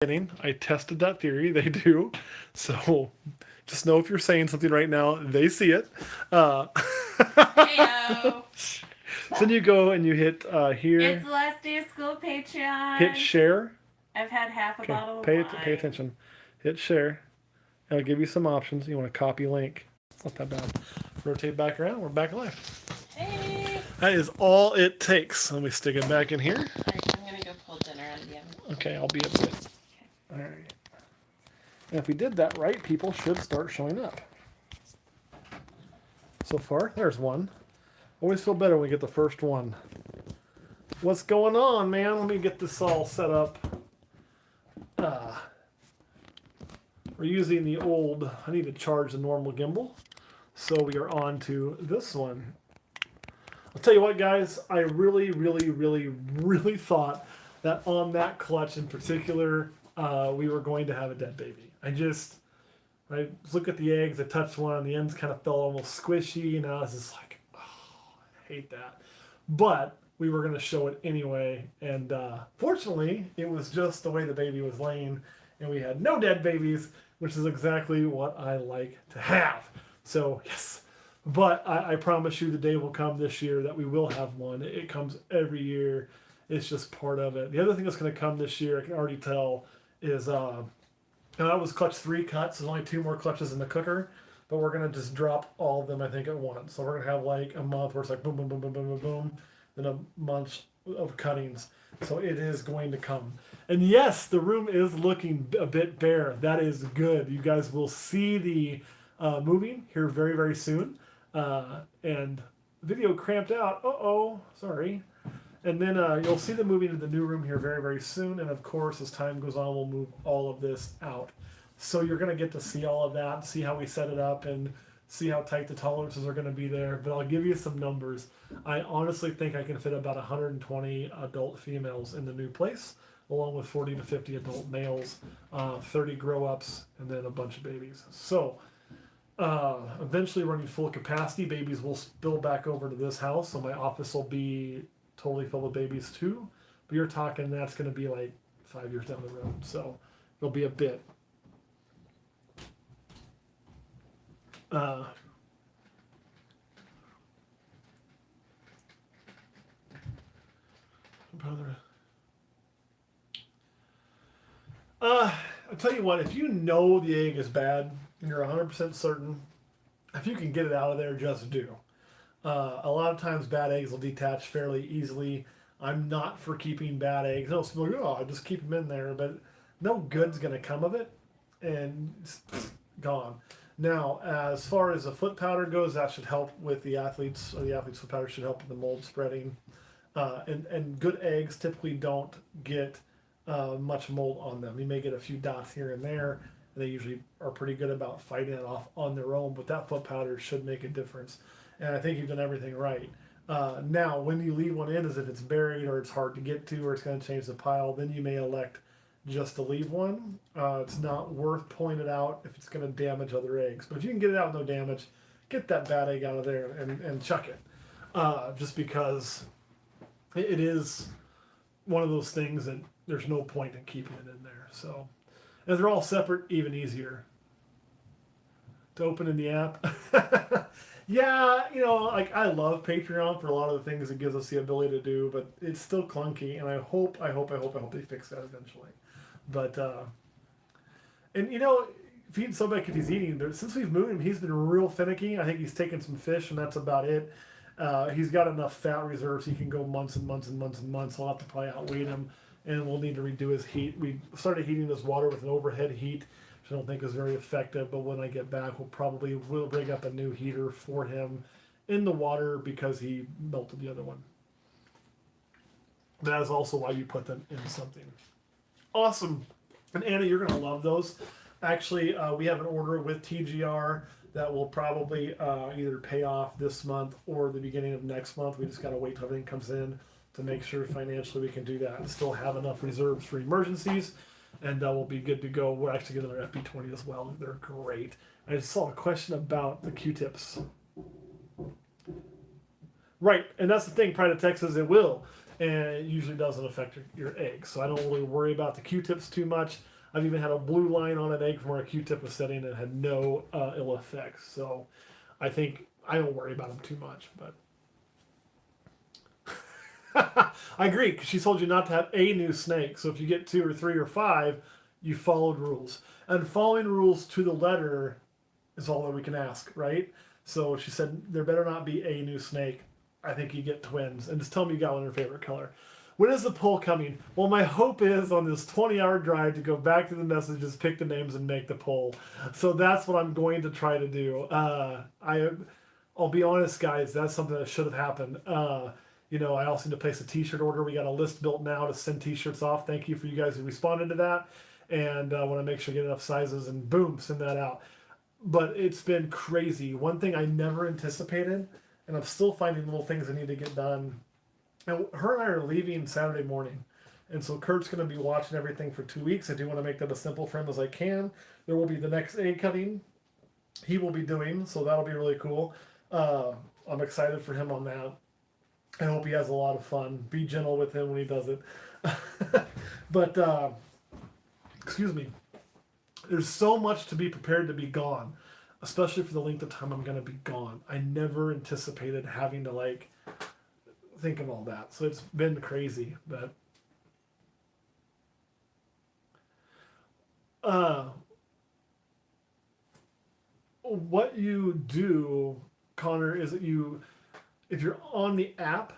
I tested that theory. They do. So just know if you're saying something right now, they see it. Uh, Heyo. so then you go and you hit It's here, the last day of school, hit Patreon. share. I've had half a Okay, bottle of pay wine. attention. Hit share. And I'll give you some options. You want to copy link. It's not that bad. Rotate back around. We're back live. Hey. That is all it takes. Let me stick it back in here. Alright, I'm gonna go pull dinner out of the oven. Okay, I'll be a bit. All right. And if we did that right, people should start showing up. So far, there's one. Always feel better when we get the first one. What's going on, man? Let me get this all set up. We're using the old, I need to charge the normal gimbal. So we are on to this one. I'll tell you what, guys, I really, really, really, really thought that on that clutch in particular, we were going to have a dead baby. I look at the eggs, I touched one, and the ends kind of felt almost squishy, and I was just like, oh, I hate that. But we were going to show it anyway, and fortunately, it was just the way the baby was laying, and we had no dead babies, which is exactly what I like to have. So, yes. But I promise you the day will come this year that we will have one. It comes every year. It's just part of it. The other thing that's going to come this year, I can already tell, is and that was clutch 3 cuts. There's only 2 more clutches in the cooker, but we're gonna just drop all of them, I think, at once. So we're gonna have like a month where it's like boom, boom, boom, boom, boom, boom, boom, then a month of cuttings. So it is going to come. And yes, the room is looking a bit bare. That is good. You guys will see the moving here very, very soon. And video cramped out. Uh-oh, sorry. And then you'll see them moving into the new room here very, very soon. And of course, as time goes on, we'll move all of this out. So you're going to get to see all of that, see how we set it up, and see how tight the tolerances are going to be there. But I'll give you some numbers. I honestly think I can fit about 120 adult females in the new place, along with 40 to 50 adult males, 30 grow-ups, and then a bunch of babies. So eventually running full capacity, babies will spill back over to this house. So my office will be totally full of babies too. But you're talking that's going to be like 5 years down the road. So it'll be a bit. Brother. I'll tell you what, if you know the egg is bad and you're 100% certain, if you can get it out of there, just do. A lot of times bad eggs will detach fairly easily. I'm not for keeping bad eggs. No, so like, oh, I just keep them in there, but no good's going to come of it, and it's gone. Now, as far as the foot powder goes, that should help with the athletes, or the athlete's foot powder should help with the mold spreading. And good eggs typically don't get much mold on them. You may get a few dots here and there, and they usually are pretty good about fighting it off on their own, but that foot powder should make a difference. And I think you've done everything right. Now, when you leave one in, as if it's buried or it's hard to get to or it's going to change the pile, then you may elect just to leave one. It's not worth pulling it out if it's going to damage other eggs. But if you can get it out with no damage, get that bad egg out of there and chuck it. Just because it is one of those things that there's no point in keeping it in there. So, if they're all separate, even easier to open in the app. Yeah, like I love Patreon for a lot of the things it gives us the ability to do, but it's still clunky, and I hope they fix that eventually. But and feeding Sobek if he's eating, since we've moved him, he's been real finicky. I think he's taken some fish, and that's about it. He's got enough fat reserves he can go months and months and months and months. I'll have to probably outweigh him, and we'll need to redo his heat. We started heating his water with an overhead heat, which I don't think is very effective. But when I get back, we'll bring up a new heater for him in the water because he melted the other one. That is also why you put them in something. Awesome. And Anna, you're going to love those. Actually, we have an order with TGR that will probably either pay off this month or the beginning of next month. We just got to wait till everything comes in to make sure financially we can do that and still have enough reserves for emergencies. And we'll be good to go. We're actually getting our FP20 as well. They're great. I just saw a question about the Q-tips. Right, and that's the thing, Pride of Texas, it will. and it usually doesn't affect your eggs. So I don't really worry about the Q-tips too much. I've even had a blue line on an egg from where a Q-tip was sitting and had no ill effects. So I think I don't worry about them too much. But I agree, because she told you not to have a new snake. So if you get 2 or 3 or 5, you followed rules. And following rules to the letter is all that we can ask, right? So she said there better not be a new snake. I think you get twins. And just tell me you got one in your favorite color. When is the poll coming? Well, my hope is on this 20-hour drive to go back to the messages, pick the names, and make the poll. So that's what I'm going to try to do. I'll be honest, guys, that's something that should have happened. I also need to place a t-shirt order. We got a list built now to send t-shirts off. Thank you for you guys who responded to that. And I want to make sure I get enough sizes and boom, send that out. But it's been crazy. One thing I never anticipated, and I'm still finding little things I need to get done. And her and I are leaving Saturday morning. And so Kurt's going to be watching everything for 2 weeks. I do want to make that as simple for him as I can. There will be the next egg cutting he will be doing, so that'll be really cool. I'm excited for him on that. I hope he has a lot of fun. Be gentle with him when he does it. But, excuse me. There's so much to be prepared to be gone, especially for the length of time I'm going to be gone. I never anticipated having to, think of all that. So it's been crazy, but what you do, Connor, is that if you're on the app,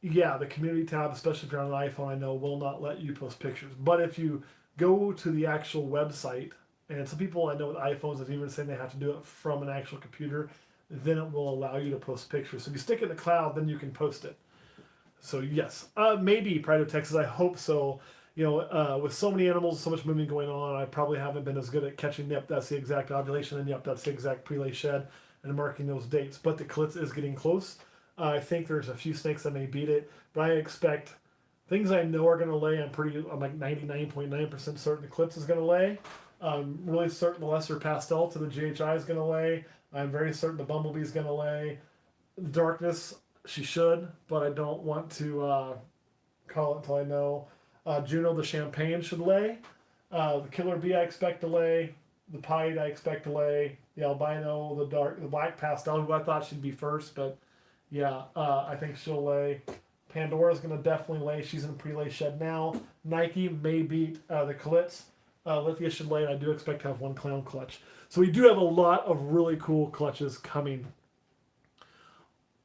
the community tab, especially if you're on an iPhone, I know will not let you post pictures. But if you go to the actual website, and some people I know with iPhones have even saying they have to do it from an actual computer, then it will allow you to post pictures. So if you stick it in the cloud, then you can post it. So yes, maybe Pride of Texas. I hope so. With so many animals, so much moving going on, I probably haven't been as good at catching. Yep, that's the exact ovulation, and yep, that's the exact pre-lay shed, and marking those dates. But the Klitz is getting close. I think there's a few snakes that may beat it, but I expect things I know are going to lay. I'm like 99.9% certain the Klitz is going to lay. I'm really certain the Lesser Pastel to the GHI is going to lay. I'm very certain the Bumblebee is going to lay. The Darkness, she should, but I don't want to call it until I know. Juno the Champagne should lay. The Killer Bee I expect to lay. The Pied I expect to lay. The Albino, the Black Pastel, who I thought she'd be first, but I think she'll lay. Pandora's going to definitely lay. She's in pre-lay shed now. Nike may beat the Klitz. Lithia should lay, and I do expect to have one clown clutch. So we do have a lot of really cool clutches coming.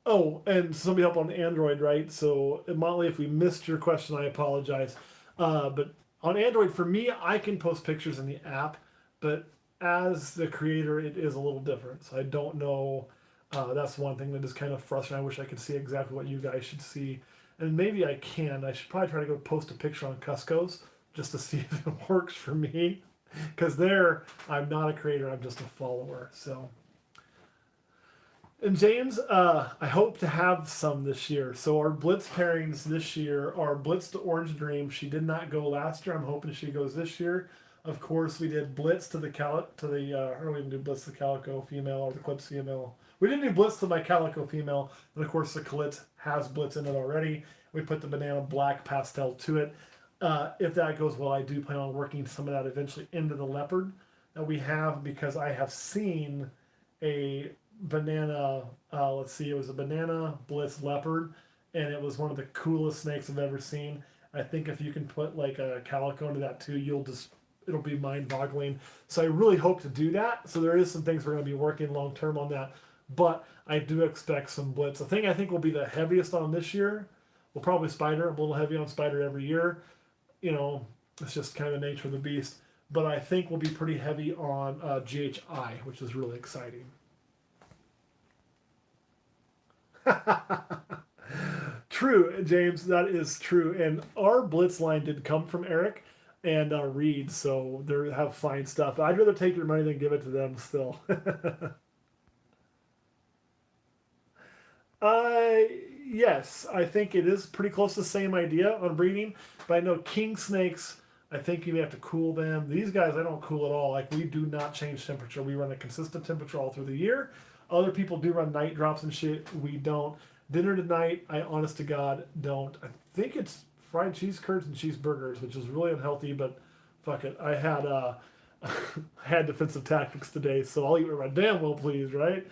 Oh, and somebody help on Android, right? So, Motley, if we missed your question, I apologize. But on Android, for me, I can post pictures in the app, but as the creator, it is a little different. So I don't know. That's one thing that is kind of frustrating. I wish I could see exactly what you guys should see. And maybe I can. I should probably try to go post a picture on Cusco's just to see if it works for me. Because there, I'm not a creator. I'm just a follower. So... And James, I hope to have some this year. So our Blitz pairings this year are Blitz to Orange Dream. She did not go last year. I'm hoping she goes this year. Of course, we did Blitz to the or we didn't do Blitz to the Calico female or the Klitz female. We didn't do Blitz to my Calico female. And of course, the Klitz has Blitz in it already. We put the Banana Black Pastel to it. If that goes well, I do plan on working some of that eventually into the Leopard that we have, because I have seen a banana, it was a Banana Blitz Leopard, and it was one of the coolest snakes I've ever seen. I think if you can put like a Calico into that too, it'll be mind-boggling. So I really hope to do that. So there is some things we're going to be working long-term on that, but I do expect some Blitz. The thing I think will be the heaviest on this year will probably Spider. I'm a little heavy on Spider every year. It's just kind of the nature of the beast. But I think we'll be pretty heavy on GHI, which is really exciting. True, James, that is true. And our Blitz line did come from Eric and Reed, so they have fine stuff. I'd rather take your money than give it to them still. Yes, I think it is pretty close to the same idea on breeding, but I know king snakes, I think you have to cool them. These guys, I don't cool at all. Like, we do not change temperature. We run a consistent temperature all through the year. Other people do run night drops and shit. We don't. Dinner tonight, I honest to God don't. I think it's fried cheese curds and cheeseburgers, which is really unhealthy, but fuck it. I had I had defensive tactics today, so I'll eat what my damn well please, right?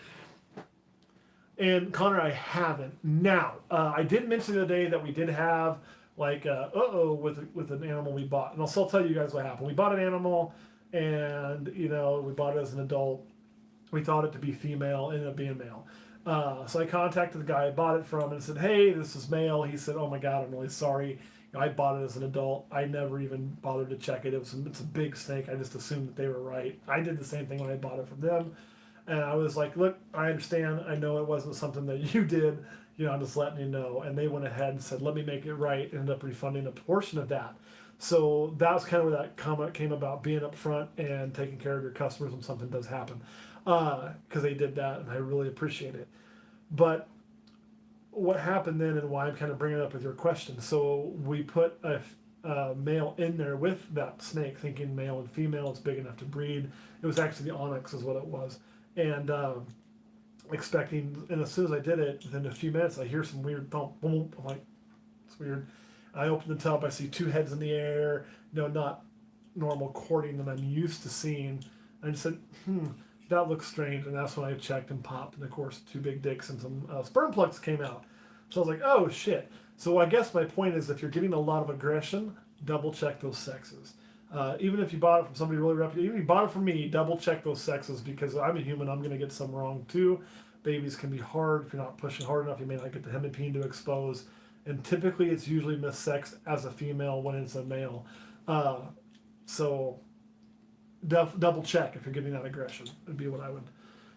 And Connor, I haven't. Now, I did mention the other day that we did have like with an animal we bought, and I'll still tell you guys what happened. We bought an animal, and we bought it as an adult. We thought it to be female, ended up being male. So I contacted the guy I bought it from and said, "Hey, this is male." He said, "Oh my God, I'm really sorry. I bought it as an adult. I never even bothered to check it. It's a big snake. I just assumed that they were right." I did the same thing when I bought it from them. And I was like, "Look, I understand. I know it wasn't something that you did. I'm just letting you know." And they went ahead and said, "Let me make it right." Ended up refunding a portion of that. So that was kind of where that comment came about, being upfront and taking care of your customers when something does happen. Because they did that, and I really appreciate it. But what happened then, and why I'm kind of bringing it up with your question. So we put a male in there with that snake, thinking male and female, it's big enough to breed. It was actually the onyx, is what it was. And expecting, and as soon as I did it, within a few minutes, I hear some weird thump, boom. I'm like, it's weird. I open the tub, I see two heads in the air, not normal courting that I'm used to seeing. And I just said, that looks strange. And that's when I checked and popped. And of course, two big dicks and some sperm plugs came out. So I was like, oh shit. So I guess my point is, if you're getting a lot of aggression, double check those sexes. Even if you bought it from somebody really reputable, even if you bought it from me, double check those sexes, because I'm a human. I'm going to get some wrong too. Babies can be hard. If you're not pushing hard enough, you may not get the hemipene to expose. And typically it's usually missexed as a female when it's a male. So double check if you're getting that aggression, would be what I would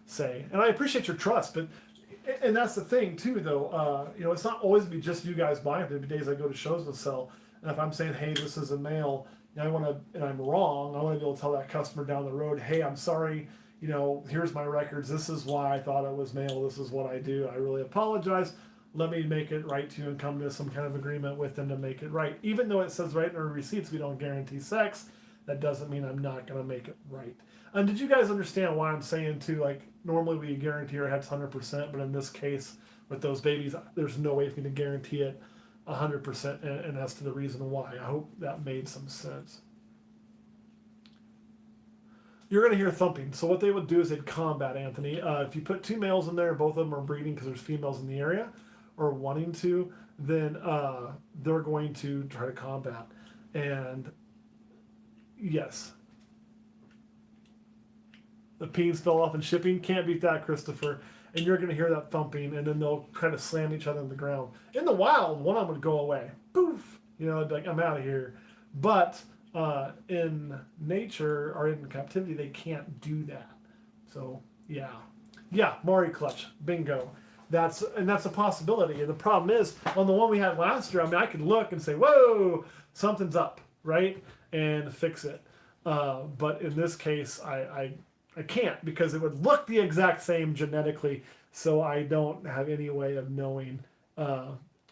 say. And I appreciate your trust, and that's the thing too, though. It's not always be just you guys buying it. There'll be days I go to shows to sell, and if I'm saying, "Hey, this is a male," and I'm wrong, I want to be able to tell that customer down the road, "Hey, I'm sorry. Here's my records. This is why I thought it was male. This is what I do. I really apologize. Let me make it right to you," and come to some kind of agreement with them to make it right. Even though it says right in our receipts we don't guarantee sex, that doesn't mean I'm not going to make it right. And did you guys understand why I'm saying too, like, normally we guarantee our heads 100%, but in this case, with those babies, there's no way for me to guarantee it 100%, and as to the reason why. I hope that made some sense. You're going to hear thumping. So what they would do is they'd combat, Anthony. If you put two males in there, both of them are breeding because there's females in the area, or wanting to, then they're going to try to combat. And yes, the peens fell off in shipping. Can't beat that, Christopher. And you're going to hear that thumping, and then they'll kind of slam each other on the ground. In the wild, one of them would go away. Poof! Like, I'm out of here. But in nature or in captivity, they can't do that. So, yeah. Yeah, Maury clutch. Bingo. That's a possibility. And the problem is, on the one we had last year, I could look and say, whoa, something's up, right? And fix it. But in this case, I can't, because it would look the exact same genetically, so I don't have any way of knowing.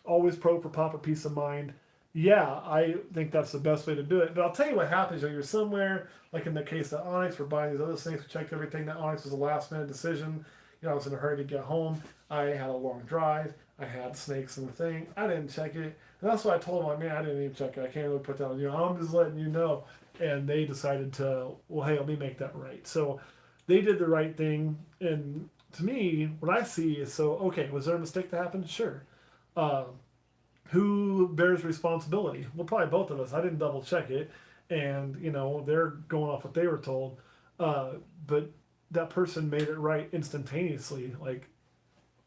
Always pro for proper peace of mind. Yeah, I think that's the best way to do it. But I'll tell you what happens. You're somewhere, like in the case of Onyx, we're buying these other snakes, we checked everything. That Onyx was a last minute decision. I was in a hurry to get home. I had a long drive. I had snakes in the thing. I didn't check it. And that's why I told them, I didn't even check it. I can't really put that on you. I'm just letting you know. And they decided to, well, hey, let me make that right. So they did the right thing. And to me, what I see is, so, okay, was there a mistake that happened? Sure. Who bears responsibility? Well, probably both of us. I didn't double check it. And, they're going off what they were told. But that person made it right instantaneously. Like,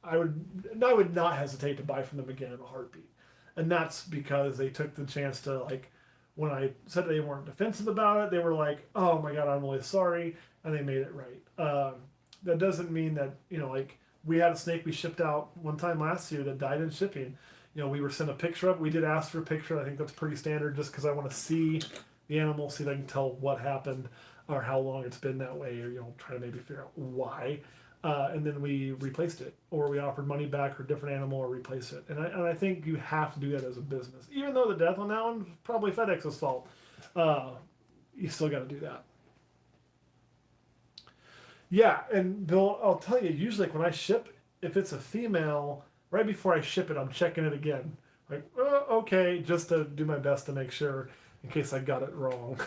I would not hesitate to buy from them again in a heartbeat. And that's because they took the chance to, like, when I said they weren't defensive about it, they were like, "Oh my God, I'm really sorry," and they made it right. That doesn't mean that, like, we had a snake we shipped out one time last year that died in shipping. We were sent a picture of it. We did ask for a picture. I think that's pretty standard, just because I want to see the animal, see if I can tell what happened or how long it's been that way, or try to maybe figure out why. And then we replaced it, or we offered money back, or a different animal, or replace it. And I think you have to do that as a business. Even though the death on that one was probably FedEx's fault, you still got to do that. Yeah, and Bill, I'll tell you, usually like when I ship, if it's a female, right before I ship it, I'm checking it again. Like, okay, just to do my best to make sure in case I got it wrong.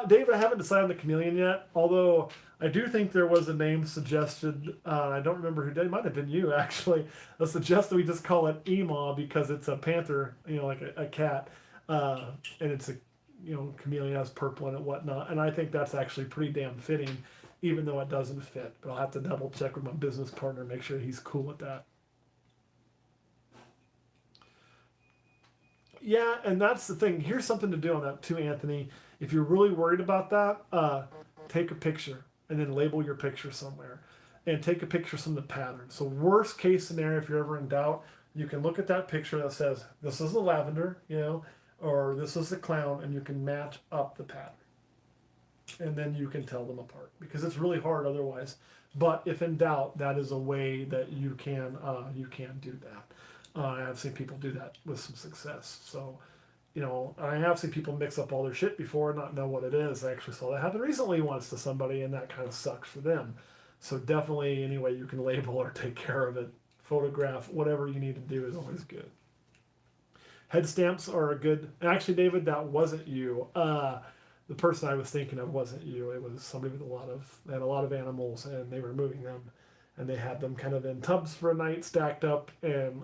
David, I haven't decided on the chameleon yet. Although I do think there was a name suggested. I don't remember who did. It might have been you actually. Suggested we just call it Emaw because it's a panther, like a cat, and it's a chameleon has purple in it, whatnot. And I think that's actually pretty damn fitting, even though it doesn't fit. But I'll have to double check with my business partner, make sure he's cool with that. Yeah, and that's the thing. Here's something to do on that too, Anthony. If you're really worried about that, take a picture and then label your picture somewhere, and take a picture of some of the patterns. So worst case scenario, if you're ever in doubt, you can look at that picture that says this is the lavender, or this is the clown, and you can match up the pattern, and then you can tell them apart because it's really hard otherwise. But if in doubt, that is a way that you can do that. I have seen people do that with some success. So, I have seen people mix up all their shit before and not know what it is. I actually saw that happen recently once to somebody, and that kind of sucks for them. So definitely, any way you can label or take care of it, photograph, whatever you need to do is always good. Head stamps are a good. Actually, David, that wasn't you. The person I was thinking of wasn't you. It was somebody with they had a lot of animals, and they were moving them, and they had them kind of in tubs for a night, stacked up, and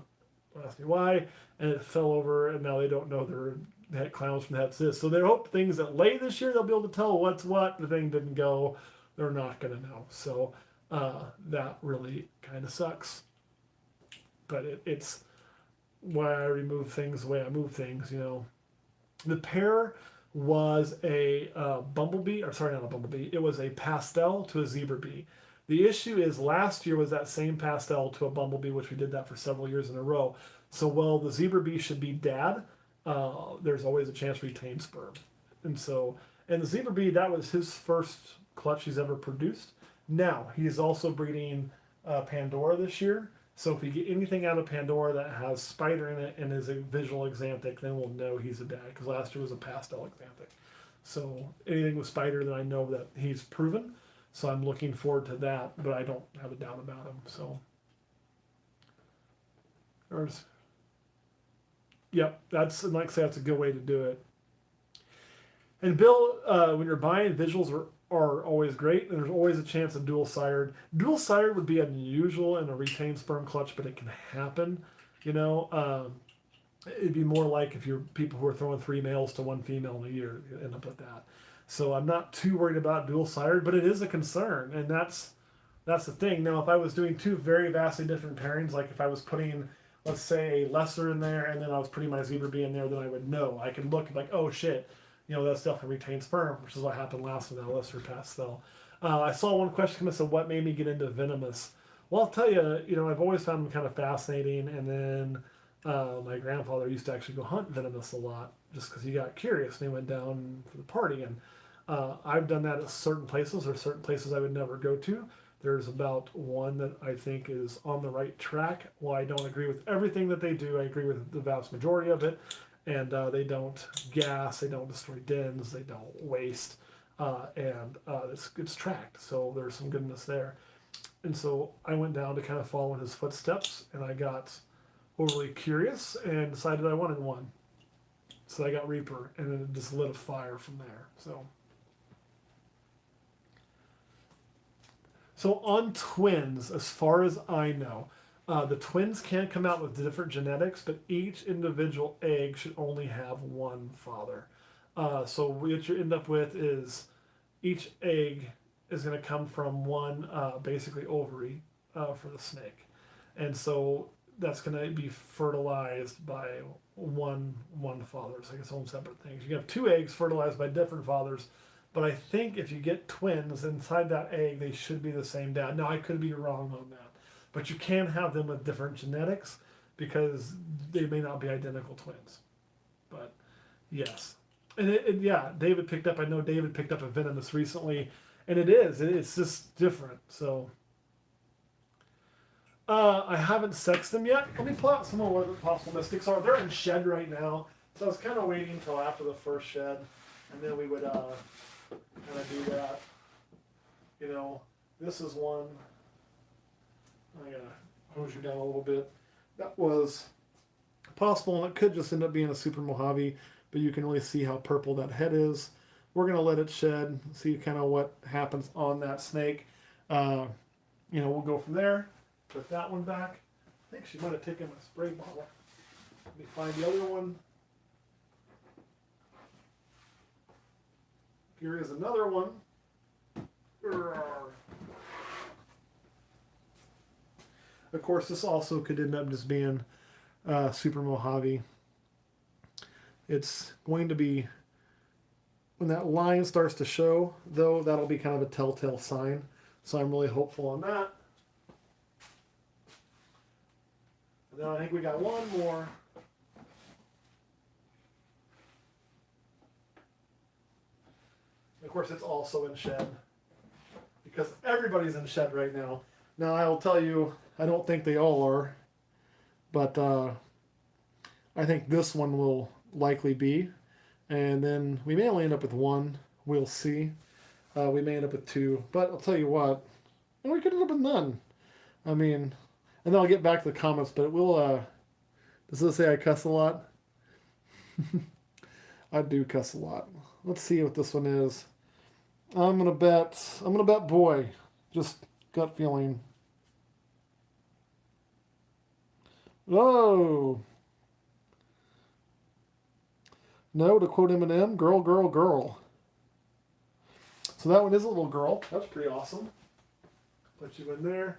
asked me why, and it fell over, and now they don't know they had clowns from that sis. So they hope things that lay this year they'll be able to tell what's what. The thing didn't go, they're not gonna know. So that really kind of sucks. But it's why I remove things the way I move things. The pair was a bumblebee, or sorry, not a bumblebee. It was a pastel to a zebra bee. The issue is last year was that same pastel to a bumblebee, which we did that for several years in a row. So while the zebra bee should be dad, there's always a chance to retain sperm. And the zebra bee, that was his first clutch he's ever produced. Now, he's also breeding Pandora this year. So if we get anything out of Pandora that has spider in it and is a visual axanthic, then we'll know he's a dad, because last year was a pastel axanthic. So anything with spider that I know that he's proven. So I'm looking forward to that, but I don't have a doubt about him. So, yep, that's, and like I said, that's a good way to do it. And Bill, when you're buying, visuals are always great, and there's always a chance of dual sired. Dual sired would be unusual in a retained sperm clutch, but it can happen. It'd be more like if you're people who are throwing 3 males to 1 female in a year, you end up with that. So I'm not too worried about dual sired, but it is a concern, and that's the thing. Now, if I was doing 2 very vastly different pairings, like if I was putting, let's say, a lesser in there, and then I was putting my zebra bee in there, then I would know. I could look like, oh shit, that's definitely retained sperm, which is what happened last with that lesser pastel. I saw one question come and said, what made me get into venomous? Well, I'll tell you, I've always found them kind of fascinating, and then my grandfather used to actually go hunt venomous a lot, just because he got curious and he went down for the party. And I've done that at certain places. There are certain places I would never go to. There's about one that I think is on the right track. While I don't agree with everything that they do, I agree with the vast majority of it. And they don't gas, they don't destroy dens, they don't waste, and it's tracked. So there's some goodness there. And so I went down to kind of follow in his footsteps, and I got overly curious and decided I wanted one. So I got Reaper, and then it just lit a fire from there. So on twins, as far as I know, the twins can come out with different genetics, but each individual egg should only have one father. So what you end up with is each egg is going to come from one basically ovary for the snake. And so that's going to be fertilized by one father. So I guess own separate things. You can have 2 eggs fertilized by different fathers, but I think if you get twins inside that egg, they should be the same dad. Now, I could be wrong on that. But you can have them with different genetics because they may not be identical twins. But yes. And David picked up, I know David picked up a venomous recently, and it's just different. So I haven't sexed them yet. Let me pull out some of what the possible mystics are. They're in shed right now. So I was kind of waiting until after the first shed, and then we would kind of do that. This is one. I gotta hose you down a little bit. That was possible, and it could just end up being a Super Mojave, but you can really see how purple that head is. We're gonna let it shed, see kind of what happens on that snake. We'll go from there. Put that one back. I think she might have taken my spray bottle. Let me find the other one. Here is another one. Of course, this also could end up just being Super Mojave. It's going to be, when that line starts to show, though, that'll be kind of a telltale sign. So I'm really hopeful on that. And then I think we got one more. Of course, it's also in shed. Because everybody's in shed right now. Now, I will tell you, I don't think they all are. But I think this one will likely be. And then we may only end up with one. We'll see. We may end up with two. But I'll tell you what, we could end up with none. I mean, and then I'll get back to the comments, but it will, does this say I cuss a lot? I do cuss a lot. Let's see what this one is. I'm gonna bet boy. Just gut feeling. Oh. No, to quote Eminem, girl, girl, girl. So that one is a little girl. That's pretty awesome. Put you in there.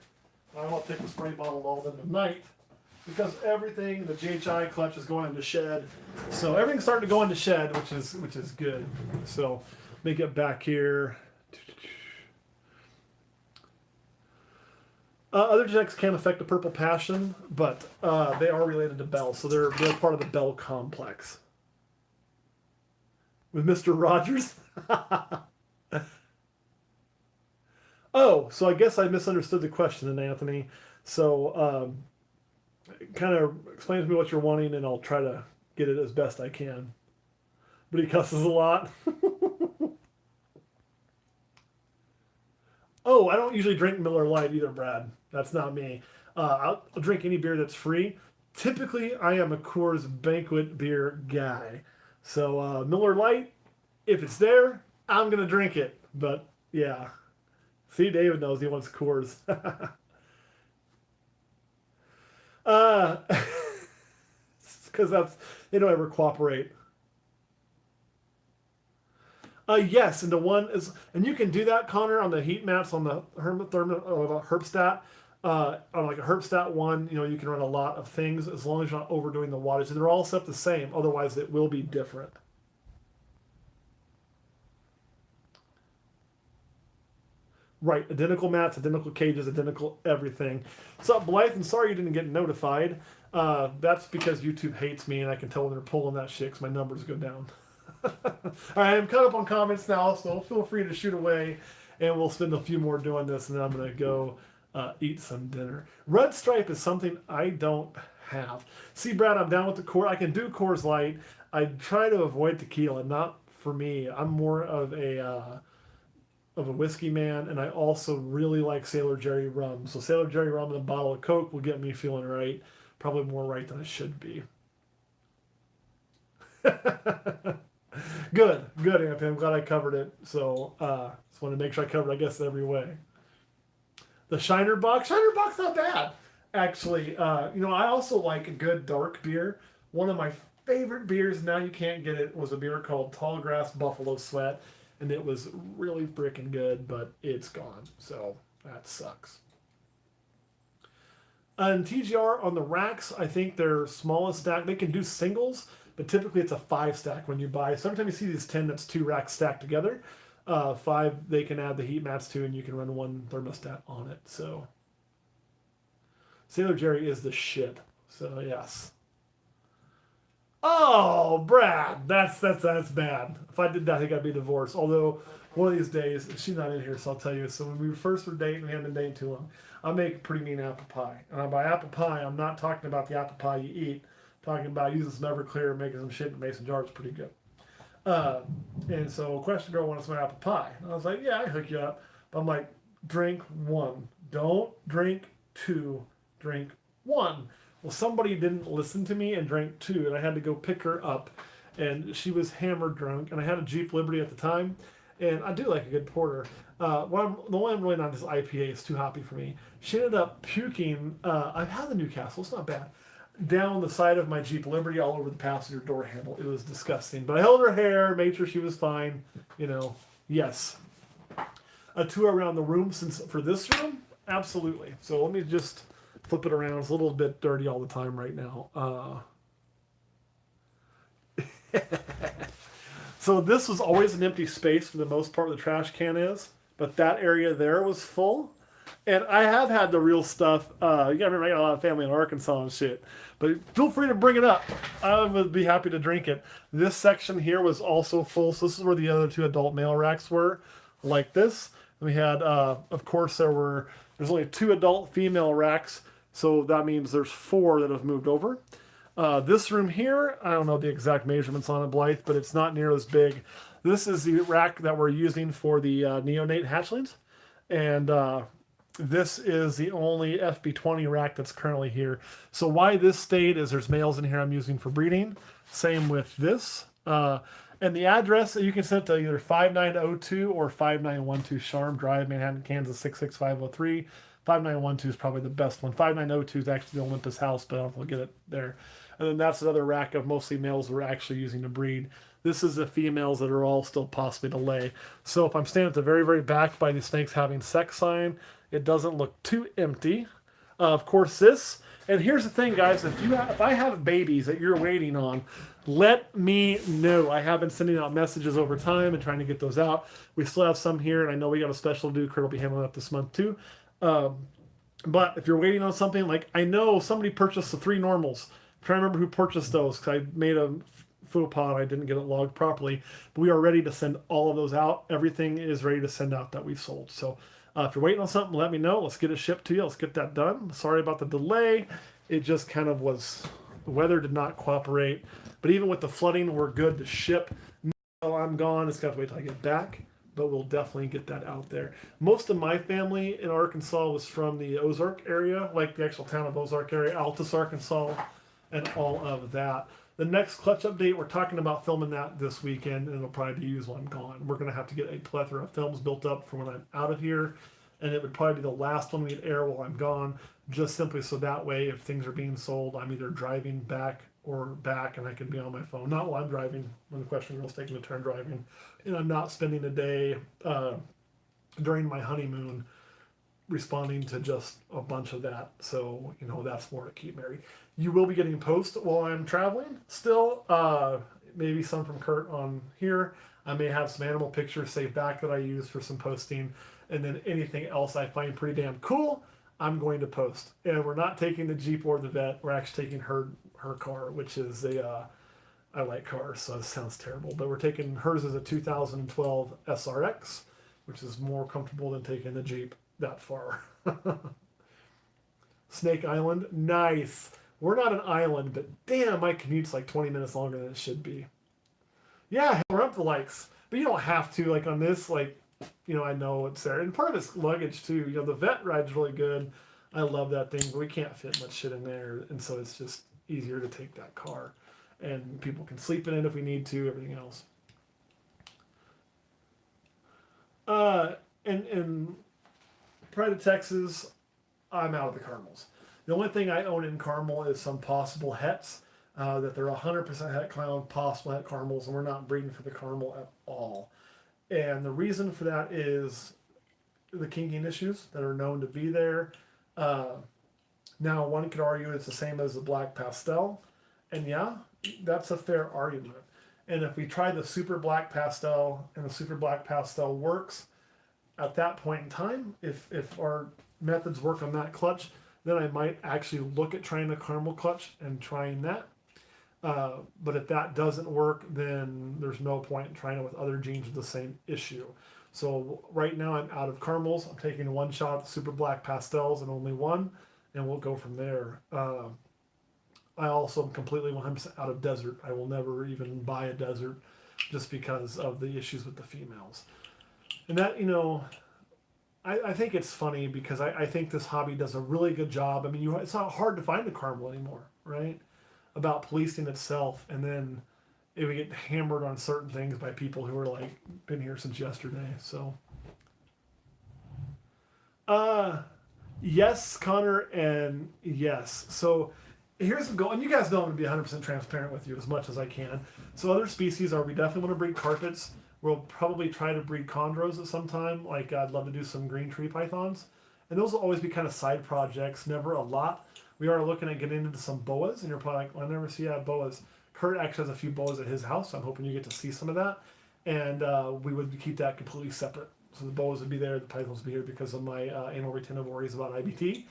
I won't take the spray bottle all of them tonight because everything, the GHI clutch is going into shed. So everything's starting to go into shed, which is good. So let me get back here. Other genetics can affect the purple passion, but they are related to Bell, so they're part of the Bell complex. With Mr. Rogers? Oh, so I guess I misunderstood the question, then, Anthony. So, kind of explain to me what you're wanting, and I'll try to get it as best I can. But he cusses a lot. Oh, I don't usually drink Miller Lite either, Brad. That's not me. I'll drink any beer that's free. Typically, I am a Coors Banquet beer guy. So, Miller Lite, if it's there, I'm going to drink it. But, yeah. See, David knows he wants Coors. Because that's, they don't ever cooperate. Yes, and the one is, and you can do that, Connor, on the heat maps on the Herbstat. On like a Herbstat 1, you can run a lot of things as long as you're not overdoing the wattage. And they're all set the same, otherwise it will be different. Right, identical mats, identical cages, identical everything. So, Blythe, I'm sorry you didn't get notified. That's because YouTube hates me, and I can tell when they're pulling that shit because my numbers go down. All right, I'm caught up on comments now, so feel free to shoot away, and we'll spend a few more doing this, and then I'm going to go eat some dinner. Red Stripe is something I don't have. See, Brad, I'm down with the core. I can do Coors Light. I try to avoid tequila, not for me. I'm more of a whiskey man, and I also really like Sailor Jerry rum. So Sailor Jerry rum and a bottle of Coke will get me feeling right. Probably more right than I should be. Good, Anthony. I'm glad I covered it. So just want to make sure I covered, I guess, every way. The Shiner Bock's not bad, actually. I also like a good dark beer. One of my favorite beers, now you can't get it, was a beer called Tallgrass Buffalo Sweat, and it was really freaking good, but it's gone, so that sucks. And TGR on the racks, I think their smallest stack, they can do singles, but typically it's a 5 stack when you buy. Sometimes you see these 10 that's 2 racks stacked together. 5 they can add the heat mats to, and you can run 1 thermostat on it. So Sailor Jerry is the shit. So yes. Oh, Brad, that's bad. If I did that, I think I'd be divorced. Although one of these days, she's not in here, so I'll tell you. So when we first were dating, we hadn't been dating too long. I make a pretty mean apple pie, and by apple pie, I'm not talking about the apple pie you eat. I'm talking about using some Everclear, making some shit in a mason jar. It's pretty good. And so Question Girl wanted some apple pie. And I was like, yeah, I hook you up. But I'm like, drink 1. Don't drink 2, drink 1. Well, somebody didn't listen to me and drank 2, and I had to go pick her up. And she was hammered drunk, and I had a Jeep Liberty at the time, and I do like a good porter. The one I'm really not is IPA. It's too hoppy for me. She ended up puking. I've had the Newcastle. It's not bad. Down the side of my Jeep Liberty, all over the passenger door handle. It was disgusting. But I held her hair, made sure she was fine. Yes. A tour around the room for this room, absolutely. So let me just flip it around. It's a little bit dirty all the time right now. So this was always an empty space for the most part where the trash can is, but that area there was full. And I have had the real stuff. You gotta remember, I got a lot of family in Arkansas and shit. But feel free to bring it up. I would be happy to drink it. This section here was also full. So this is where the other 2 adult male racks were, like this. And we had, of course, there's only 2 adult female racks. So that means there's 4 that have moved over. This room here, I don't know the exact measurements on it, Blythe, but it's not near as big. This is the rack that we're using for the neonate hatchlings. And this is the only FB20 rack that's currently here. So why this stayed is there's males in here I'm using for breeding. Same with this. And the address, you can send it to either 5902 or 5912 Charm Drive, Manhattan, Kansas 66503. 5912 is probably the best one. 5902 is actually the Olympus house, but I don't know if we'll get it there. And then that's another rack of mostly males we're actually using to breed. This is the females that are all still possibly to lay. So if I'm standing at the very, very back by the snakes having sex sign, it doesn't look too empty. Of course, this. And here's the thing, guys. If I have babies that you're waiting on, let me know. I have been sending out messages over time and trying to get those out. We still have some here, and I know we got a special to do. Kurt will be handling that this month, too. But if you're waiting on something, like I know somebody purchased the 3 normals. I'm trying to remember who purchased those because I made a faux pas. I didn't get it logged properly. But we are ready to send all of those out. Everything is ready to send out that we've sold. So if you're waiting on something, let me know. Let's get it shipped to you. Let's get that done. Sorry about the delay. It just kind of was, the weather did not cooperate. But even with the flooding, we're good to ship. While I'm gone, it's got to wait till I get back. But we'll definitely get that out there. Most of my family in Arkansas was from the Ozark area, like the actual town of Ozark area, Altus, Arkansas, and all of that. The next clutch update, we're talking about filming that this weekend, and it'll probably be used while I'm gone. We're going to have to get a plethora of films built up for when I'm out of here, and it would probably be the last one we'd air while I'm gone, just simply so that way if things are being sold, I'm either driving back and I can be on my phone. Not while I'm driving, when the question girl's taking a turn driving, and I'm not spending a day during my honeymoon responding to just a bunch of that. So, that's more to keep married. You will be getting posts while I'm traveling still. Maybe some from Kurt on here. I may have some animal pictures saved back that I use for some posting. And then anything else I find pretty damn cool, I'm going to post. And we're not taking the Jeep or the Vet. We're actually taking her car, which is I like cars, so this sounds terrible. But we're taking, hers is a 2012 SRX, which is more comfortable than taking the Jeep that far. Snake Island, nice. We're not an island, but damn, my commute's like 20 minutes longer than it should be. Yeah, we're up the likes, but you don't have to. Like on this, I know it's there, and part of it's luggage too. The Vet ride's really good. I love that thing, but we can't fit much shit in there, and so it's just easier to take that car, and people can sleep in it if we need to. Everything else. And Pride of Texas, I'm out of the caramels. The only thing I own in caramel is some possible hets, that they're 100% het clown, possible het caramels, and we're not breeding for the caramel at all. And the reason for that is the kinking issues that are known to be there. Now, one could argue it's the same as the black pastel, and yeah, that's a fair argument. And if we try the super black pastel and the super black pastel works, at that point in time, if our methods work on that clutch, then I might actually look at trying a caramel clutch and trying that. But if that doesn't work, then there's no point in trying it with other genes with the same issue. So right now I'm out of caramels. I'm taking one shot at the super black pastels and only one, and we'll go from there. I also am completely 100% out of desert. I will never even buy a desert just because of the issues with the females. And that, I think it's funny because I think this hobby does a really good job. I mean, it's not hard to find a Carmel anymore, right? About policing itself, and then it would get hammered on certain things by people who are like been here since yesterday. So, uh, yes, Connor, and yes. So here's the goal, and you guys know I'm going to be 100% transparent with you as much as I can. So other species are we definitely want to breed carpets. We'll probably try to breed chondros at some time. Like I'd love to do some green tree pythons, and those will always be kind of side projects, never a lot. We are looking at getting into some boas, and you're probably like, well, I never see boas. Kurt actually has a few boas at his house. So I'm hoping you get to see some of that, and we would keep that completely separate. So the boas would be there, the pythons would be here because of my anal retentive worries about IBT.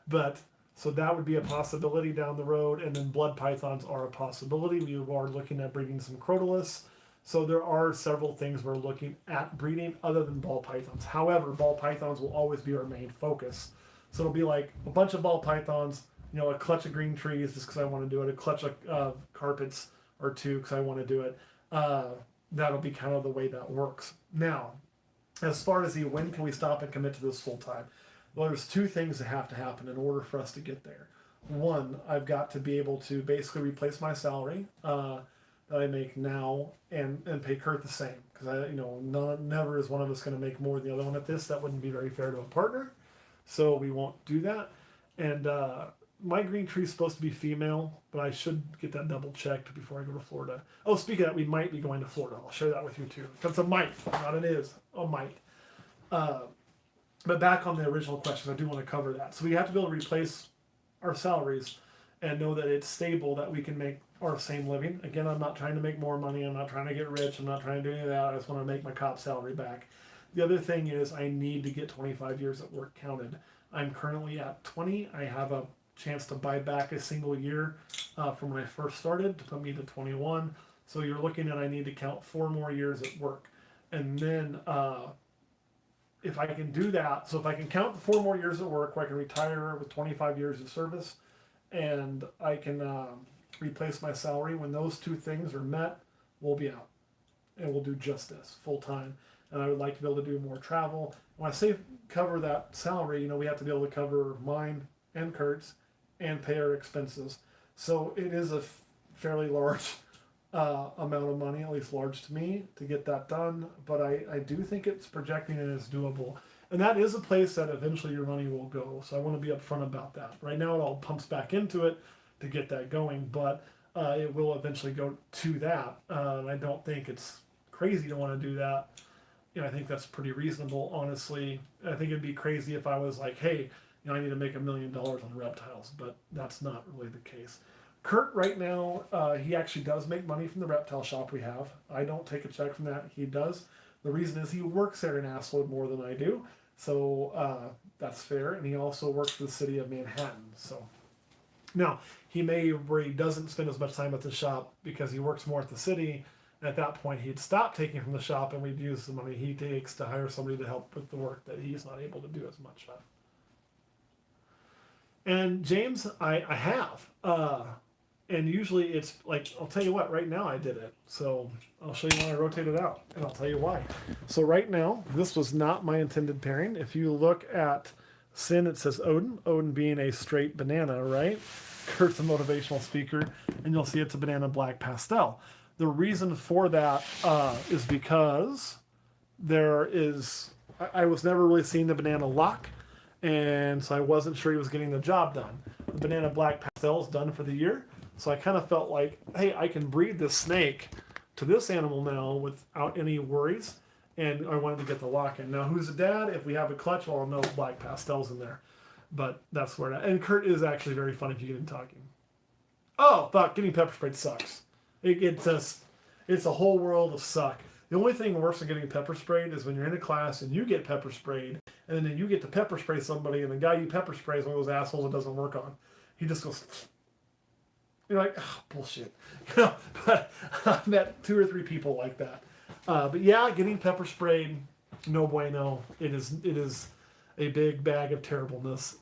But so that would be a possibility down the road, and then blood pythons are a possibility. We are looking at breeding some crotalus. So there are several things we're looking at breeding other than ball pythons. However, ball pythons will always be our main focus. So it'll be like a bunch of ball pythons, a clutch of green trees just because I want to do it, a clutch of carpets or two because I want to do it. That'll be kind of the way that works. Now, as far as when can we stop and commit to this full time? Well, there's two things that have to happen in order for us to get there. One, I've got to be able to basically replace my salary that I make now and pay Kurt the same because never is one of us going to make more than the other one at this. That wouldn't be very fair to a partner, so we won't do that. And my green tree is supposed to be female, but I should get that double checked before I go to Florida. Oh, speaking of that, we might be going to Florida. I'll share that with you too. That's a might, not an is. A might. But back on the original question, I do want to cover that. So we have to be able to replace our salaries and know that it's stable, that we can make our same living. Again, I'm not trying to make more money. I'm not trying to get rich. I'm not trying to do any of that. I just want to make my cop salary back. The other thing is I need to get 25 years at work counted. I'm currently at 20. I have a chance to buy back a single year from when I first started to put me to 21. So you're looking at I need to count 4 more years at work. And then if I can do that, so if I can count the 4 more years at work where I can retire with 25 years of service and I can replace my salary, when those two things are met, we'll be out. And we'll do just this full time. And I would like to be able to do more travel. When I say cover that salary, we have to be able to cover mine and Kurt's and pay our expenses. So it is a fairly large amount of money, at least large to me, to get that done. But I do think it's projecting and it's doable. And that is a place that eventually your money will go. So I want to be upfront about that. Right now it all pumps back into it to get that going, but it will eventually go to that. I don't think it's crazy to want to do that. I think that's pretty reasonable, honestly. I think it'd be crazy if I was like, hey, I need to make $1 million on reptiles, but that's not really the case. Kurt, right now, he actually does make money from the reptile shop we have. I don't take a check from that. He does. The reason is he works there in assload more than I do, so that's fair. And he also works for the city of Manhattan. So now he where he doesn't spend as much time at the shop because he works more at the city. And at that point, he'd stop taking from the shop, and we'd use the money he takes to hire somebody to help with the work that he's not able to do as much of. And James, I have. And usually it's like, I'll tell you what, right now I did it. So I'll show you when I rotate it out, and I'll tell you why. So right now, this was not my intended pairing. If you look at Sin, it says Odin. Odin being a straight banana, right? Kurt's a motivational speaker, and you'll see it's a banana black pastel. The reason for that is because I was never really seeing the banana lock, and so I wasn't sure he was getting the job done. The banana black pastel is done for the year, so I kind of felt like, hey, I can breed this snake to this animal now without any worries, and I wanted to get the lock in. Now, who's the dad? If we have a clutch, well, I'll know black pastel's in there, but that's where and Kurt is actually very fun if you get him talking. Oh, fuck, getting pepper sprayed sucks. It's a whole world of suck. The only thing worse than getting pepper sprayed is when you're in a class and you get pepper sprayed, and then you get to pepper spray somebody, and the guy you pepper spray is one of those assholes it doesn't work on. He just goes, you're like, oh, bullshit. But I've met 2 or 3 people like that. But yeah, getting pepper sprayed, no bueno. It is a big bag of terribleness.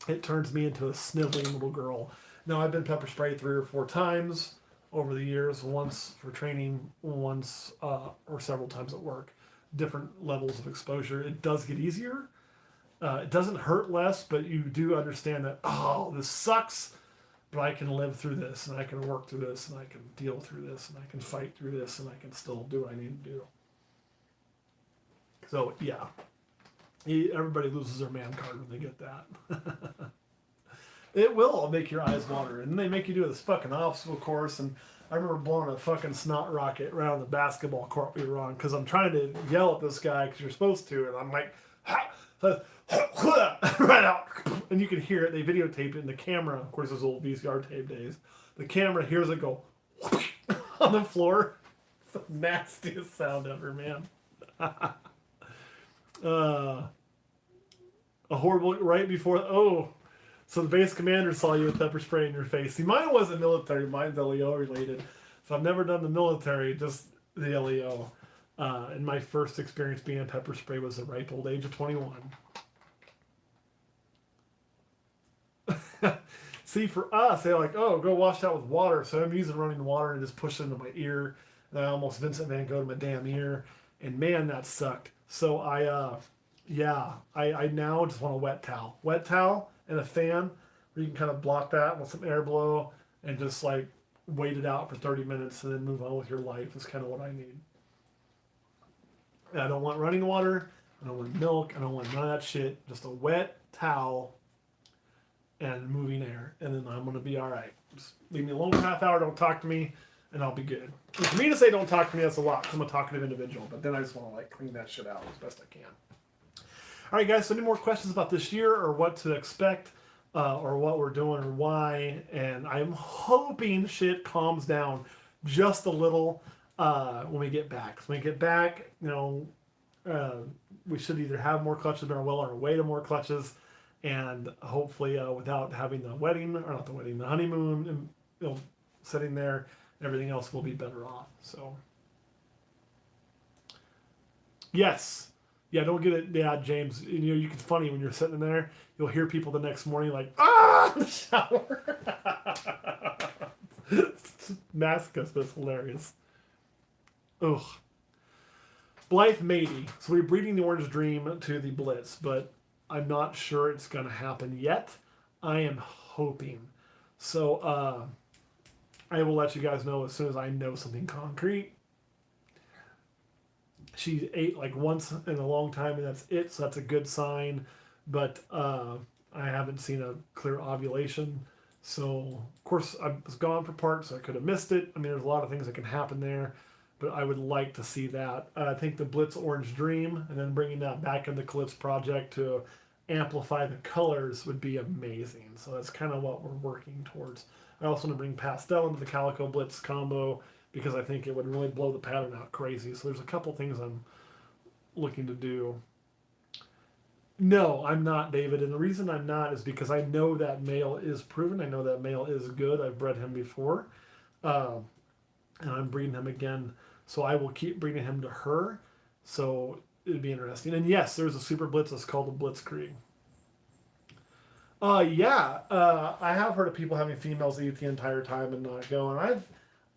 It turns me into a sniveling little girl. Now, I've been pepper sprayed 3 or 4 times over the years, once for training, once or several times at work. different levels of exposure. It does get easier. It doesn't hurt less, but you do understand that, oh, this sucks, but I can live through this, and I can work through this, and I can deal through this, and I can fight through this, and I can still do what I need to do. So, yeah. Everybody loses their man card when they get that. It will make your eyes water. And they make you do this fucking obstacle course. And I remember blowing a fucking snot rocket around the basketball court we were on because I'm trying to yell at this guy because you're supposed to. And I'm like, right out. And you can hear it. They videotape it in the camera. Of course, those old VCR tape days. The camera hears it go on the floor. It's the nastiest sound ever, man. A horrible, right before, so the base commander saw you with pepper spray in your face. See, mine wasn't military, mine's LEO related. So I've never done the military, just the LEO. And my first experience being a pepper spray was the ripe old age of 21. See, for us, they're like, oh, go wash that with water. So I'm using running water and just push it into my ear. And I almost Vincent Van Gogh to my damn ear. And man, that sucked. So I now just want a wet towel. Wet towel and a fan where you can kind of block that with some air blow and just like wait it out for 30 minutes and then move on with your life is kind of what I need. And I don't want running water. I don't want milk. I don't want none of that shit. Just a wet towel and moving air. And then I'm going to be all right. Just leave me alone for a half hour. Don't talk to me and I'll be good. And for me to say don't talk to me, that's a lot because I'm a talkative individual. But then I just want to like clean that shit out as best I can. All right, guys, so any more questions about this year or what to expect or what we're doing or why? And I'm hoping shit calms down just a little when we get back. So when we get back, we should either have more clutches or well on our way to more clutches. And hopefully without having the wedding, or not the wedding, the honeymoon, sitting there, everything else will be better off. So, yes. Yeah, don't get it. Yeah, James, it's funny when you're sitting there, you'll hear people the next morning like, in the shower. Masochist, but it's hilarious. Ugh. Blythe Matey. So we're breeding the Orange Dream to the Blitz, but I'm not sure it's going to happen yet. I am hoping. So I will let you guys know as soon as I know something concrete. She ate like once in a long time, and that's it. So that's a good sign. But I haven't seen a clear ovulation. So, of course, I was gone for parts, so I could have missed it. I mean, there's a lot of things that can happen there. But I would like to see that. I think the Blitz Orange Dream, and then bringing that back into the Calypso project to amplify the colors would be amazing. So that's kind of what we're working towards. I also want to bring Pastel into the Calico Blitz combo, because I think it would really blow the pattern out crazy. So there's a couple things I'm looking to do. No, I'm not, David. And the reason I'm not is because I know that male is proven. I know that male is good. I've bred him before. And I'm breeding him again. So I will keep breeding him to her. So it'd be interesting. And yes, there's a super blitz that's called the Blitzkrieg. I have heard of people having females eat the entire time and not go. And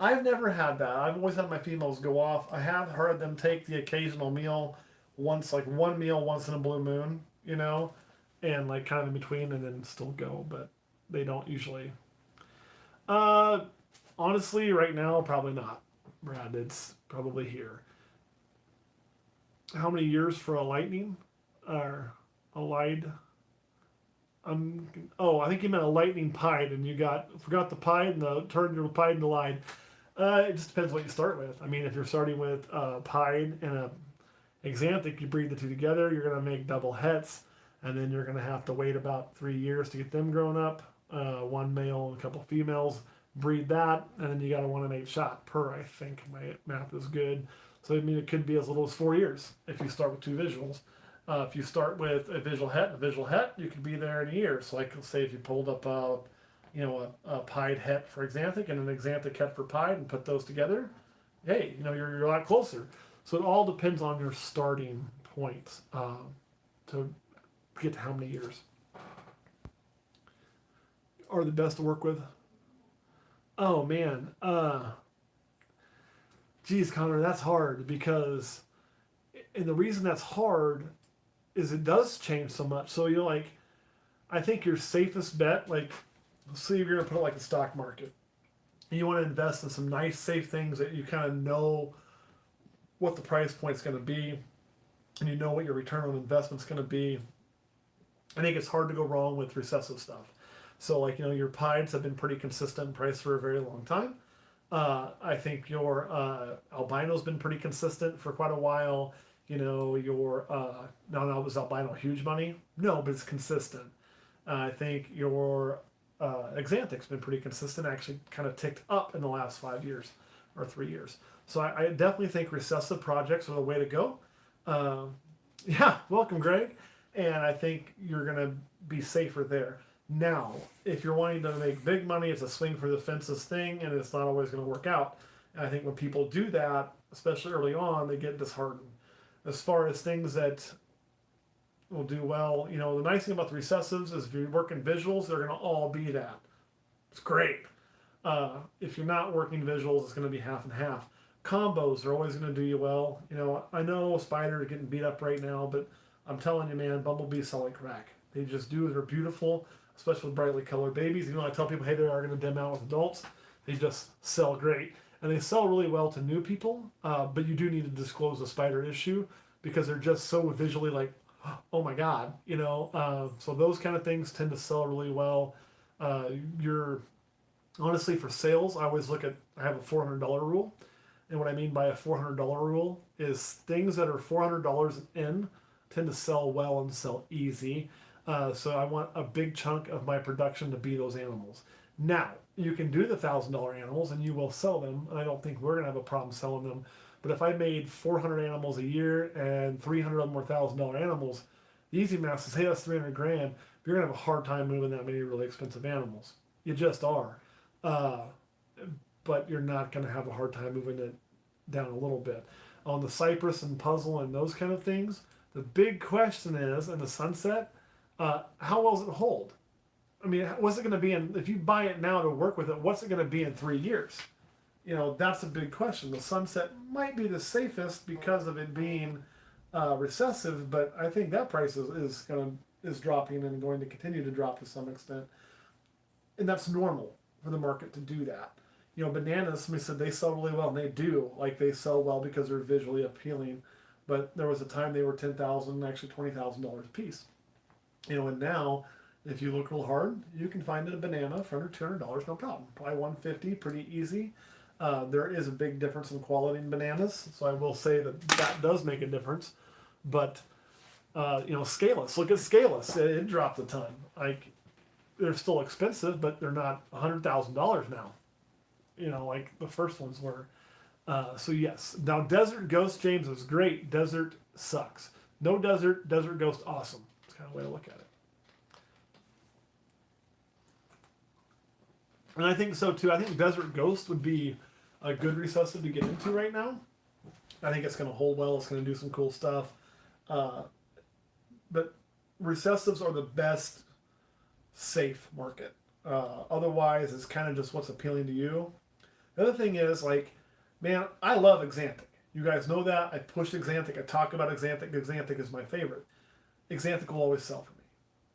I've never had that. I've always had my females go off. I have heard them take the occasional meal once, like one meal once in a blue moon, and like kind of in between and then still go, but they don't usually. Honestly, right now, probably not, Brad. It's probably here. How many years for a lightning? Or a light? I think you meant a lightning pied, and you forgot the pied and turned your pied into lied. It just depends what you start with. I mean, if you're starting with a pied and a Xanthic, you breed the two together, you're going to make double hets, and then you're going to have to wait about 3 years to get them grown up. One male and a couple females, breed that, and then you got a 1 in 8 shot per, I think. My math is good. So, I mean, it could be as little as 4 years if you start with two visuals. If you start with a visual het and a visual het, you could be there in a year. So, like, let's say if you pulled up a pied het for Xanthic and an Xanthic het for pied and put those together, hey, you're a lot closer. So it all depends on your starting points to get to how many years are the best to work with. Oh man, geez, Connor, that's hard because And the reason that's hard is it does change so much. So you're like, I think your safest bet, like, see if you're gonna put it like the stock market. You want to invest in some nice, safe things that you kind of know what the price point's going to be, and you know what your return on investment's going to be. I think it's hard to go wrong with recessive stuff. So, like, your pieds have been pretty consistent in price for a very long time. I think your albino's been pretty consistent for quite a while. Your now was albino huge money? No, but it's consistent. I think your Exanthic's been pretty consistent. Actually, kind of ticked up in the last 5 years or 3 years. So I definitely think recessive projects are the way to go. Yeah, welcome, Greg. And I think you're gonna be safer there. Now, if you're wanting to make big money, it's a swing for the fences thing, and it's not always going to work out. And I think when people do that, especially early on, they get disheartened. As far as things that will do well, the nice thing about the recessives is if you work in visuals, they're going to all be that. It's great. If you're not working visuals, it's going to be half and half. Combos are always going to do you well. I know Spider is getting beat up right now, but I'm telling you, man, Bumblebees sell like crack. They just do. They're beautiful, especially with brightly colored babies. Even though I tell people, hey, they are going to dim out with adults, they just sell great. And they sell really well to new people, but you do need to disclose the spider issue because they're just so visually like, oh my God, So those kind of things tend to sell really well. Honestly, for sales, I always I have a $400 rule. And what I mean by a $400 rule is things that are $400 in tend to sell well and sell easy. So I want a big chunk of my production to be those animals. Now, you can do the $1,000 animals and you will sell them. And I don't think we're going to have a problem selling them. But if I made 400 animals a year and 300 of them were $1,000 animals, the easy math is, hey, that's 300 grand. You're going to have a hard time moving that many really expensive animals. You just are. But you're not going to have a hard time moving it down a little bit. On the Cypress and Puzzle and those kind of things, the big question is, in the Sunset, how well does it hold? I mean, what's it going to be if you buy it now to work with it, what's it going to be in 3 years? That's a big question. The Sunset might be the safest because of it being recessive, but I think that price is dropping and going to continue to drop to some extent. And that's normal for the market to do that. Bananas, somebody said they sell really well, and they do. Like, they sell well because they're visually appealing. But there was a time they were $10,000, actually $20,000 a piece. And now, if you look real hard, you can find a banana for under $200, no problem. Probably $150, pretty easy. There is a big difference in quality in bananas, so I will say that does make a difference. But, Scaleless, look at Scaleless. It dropped a ton. Like, they're still expensive, but they're not $100,000 now. Like the first ones were. So yes. Now Desert Ghost, James, is great. Desert sucks. No Desert. Desert Ghost, awesome. It's kind of a way to look at it. And I think so too. I think Desert Ghost would be a good recessive to get into right now. I think it's going to hold well. It's going to do some cool stuff. But recessives are the best safe market. Otherwise, it's kind of just what's appealing to you. The other thing is, man, I love Exanthic. You guys know that. I push Exanthic. I talk about Exanthic. Exanthic is my favorite. Exanthic will always sell for me,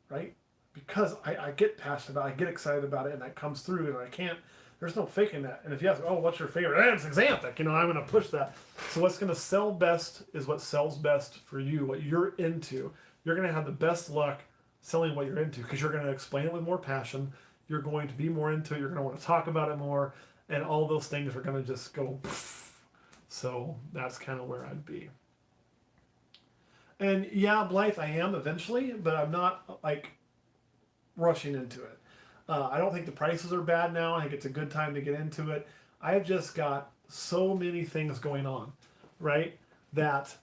right? Because I get passionate about it, I get excited about it, and that comes through, and I can't, there's no faking that. And if you ask, oh, what's your favorite? It's Exanthic. I'm going to push that. So what's going to sell best is what sells best for you, what you're into. You're going to have the best luck selling what you're into because you're going to explain it with more passion. You're going to be more into it. You're going to want to talk about it more. And all those things are going to just go poof. So that's kind of where I'd be. And yeah, Blythe, I am eventually, but I'm not rushing into it. I don't think the prices are bad now. I think it's a good time to get into it. I've just got so many things going on, right? That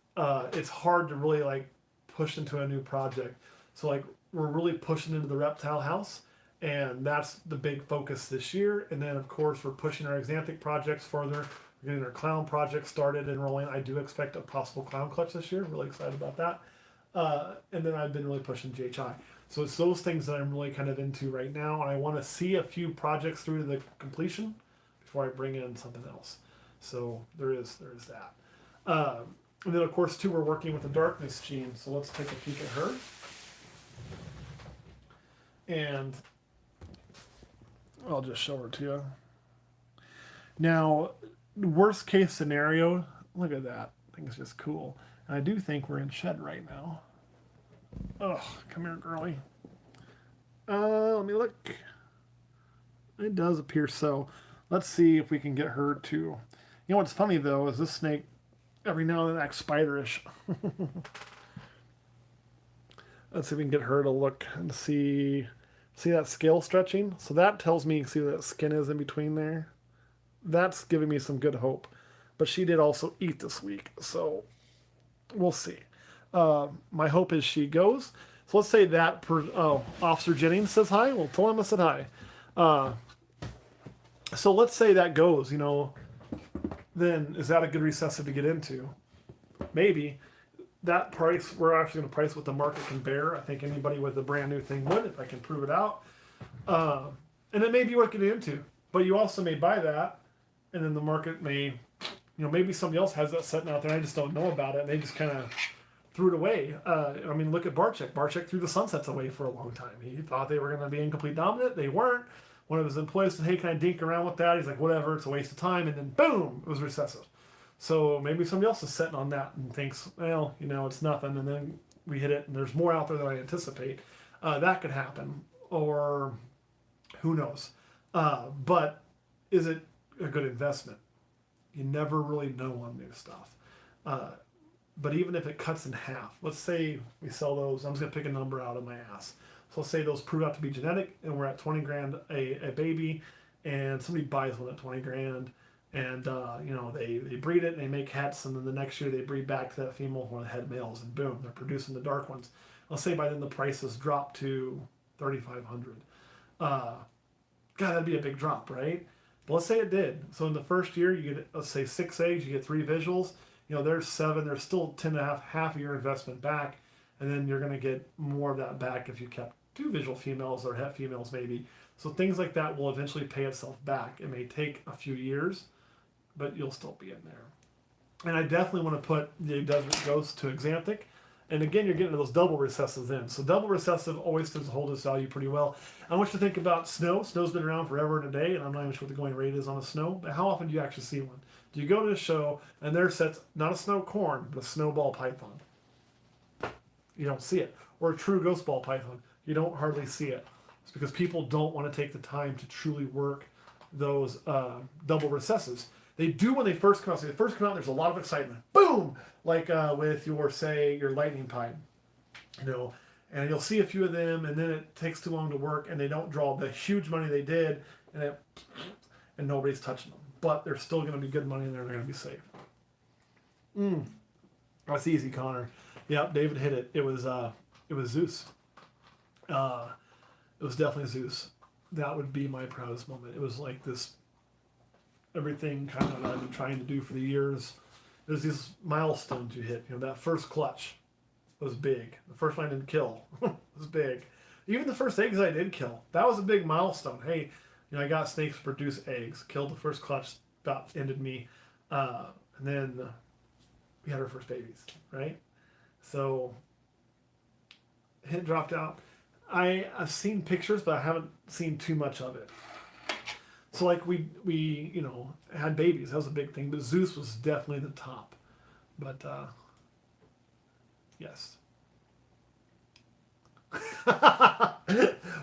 it's hard to really push into a new project. So we're really pushing into the reptile house. And that's the big focus this year. And then, of course, we're pushing our Exanthic projects further. We're getting our clown project started and rolling. I do expect a possible clown clutch this year. Really excited about that. And then I've been really pushing GHI. So it's those things that I'm really kind of into right now. And I want to see a few projects through to the completion before I bring in something else. So there is that. And then, of course, too, we're working with the darkness gene. So let's take a peek at her. And I'll just show her to you. Now, worst case scenario, look at that. I think it's just cool. And I do think we're in shed right now. Ugh, come here, girly. Let me look. It does appear so. Let's see if we can get her to... You know what's funny, though, is this snake every now and then acts spiderish. Let's see if we can get her to look and see that scale stretching. So that tells me, see where that skin is in between there. That's giving me some good hope. But she did also eat this week, so we'll see. My hope is she goes. So let's say that Officer Jennings says hi. Well, tell him I said hi. So let's say that goes, you know, then is that a good recessive to get into? Maybe. That price, we're actually going to price what the market can bear. I think anybody with a brand new thing would, if I can prove it out. And it may be what to get into. But you also may buy that, and then the market may, you know, maybe somebody else has that sitting out there and I just don't know about it, and they just kind of threw it away. I mean, look at Barczyk. Barczyk threw the Sunsets away for a long time. He thought they were going to be incomplete dominant. They weren't. One of his employees said, hey, can I dink around with that? He's like, whatever, it's a waste of time. And then, boom, it was recessive. So maybe somebody else is sitting on that and thinks, well, you know, it's nothing. And then we hit it, and there's more out there than I anticipate. That could happen. Or who knows. But is it a good investment? You never really know on new stuff. But even if it cuts in half, let's say we sell those, I'm just going to pick a number out of my ass. So let's say those prove out to be genetic, and we're at 20 grand a baby, and somebody buys one at 20 grand, and you know, they breed it and they make hets, and then the next year they breed back to that female one of the head males, and boom, they're producing the dark ones. Let's say by then the prices drop to 3,500. God, that'd be a big drop, right? But let's say it did. So in the first year, you get, let's say 6 eggs, you get 3 visuals. You know, there's 7. There's still 10 and a half of your investment back, and then you're going to get more of that back if you kept 2 visual females or het females maybe. So things like that will eventually pay itself back. It may take a few years, but you'll still be in there. And I definitely want to put the Desert Ghost to Xanthic. And again, you're getting those double recessives in. So double recessive always tends to hold its value pretty well. I want you to think about snow. Snow's been around forever and a day, and I'm not even sure what the going rate is on a snow. But how often do you actually see one? Do you go to a show and there's sets, not a snow corn, but a snowball python? You don't see it. Or a true ghost ball python. You don't hardly see it. It's because people don't want to take the time to truly work those double recessives. They do when they first come out. So they first come out, there's a lot of excitement. Boom! Like with your, say, your lightning pine. You know, and you'll see a few of them, and then it takes too long to work, and they don't draw the huge money they did, and nobody's touching them. But they're still going to be good money, and they're going to be safe. That's easy, Connor. Yep, David hit it. It was Zeus. It was definitely Zeus. That would be my proudest moment. It was like this, everything kind of that I've been trying to do for the years. There's these milestones you hit. You know, that first clutch was big. The first one I didn't kill was big. Even the first eggs I did kill, that was a big milestone. Hey, you know, I got snakes to produce eggs. Killed the first clutch, about ended me. And then we had our first babies, right? So, hint dropped out. I've seen pictures, but I haven't seen too much of it. So like we you know, had babies. That was a big thing. But Zeus was definitely the top. But yes.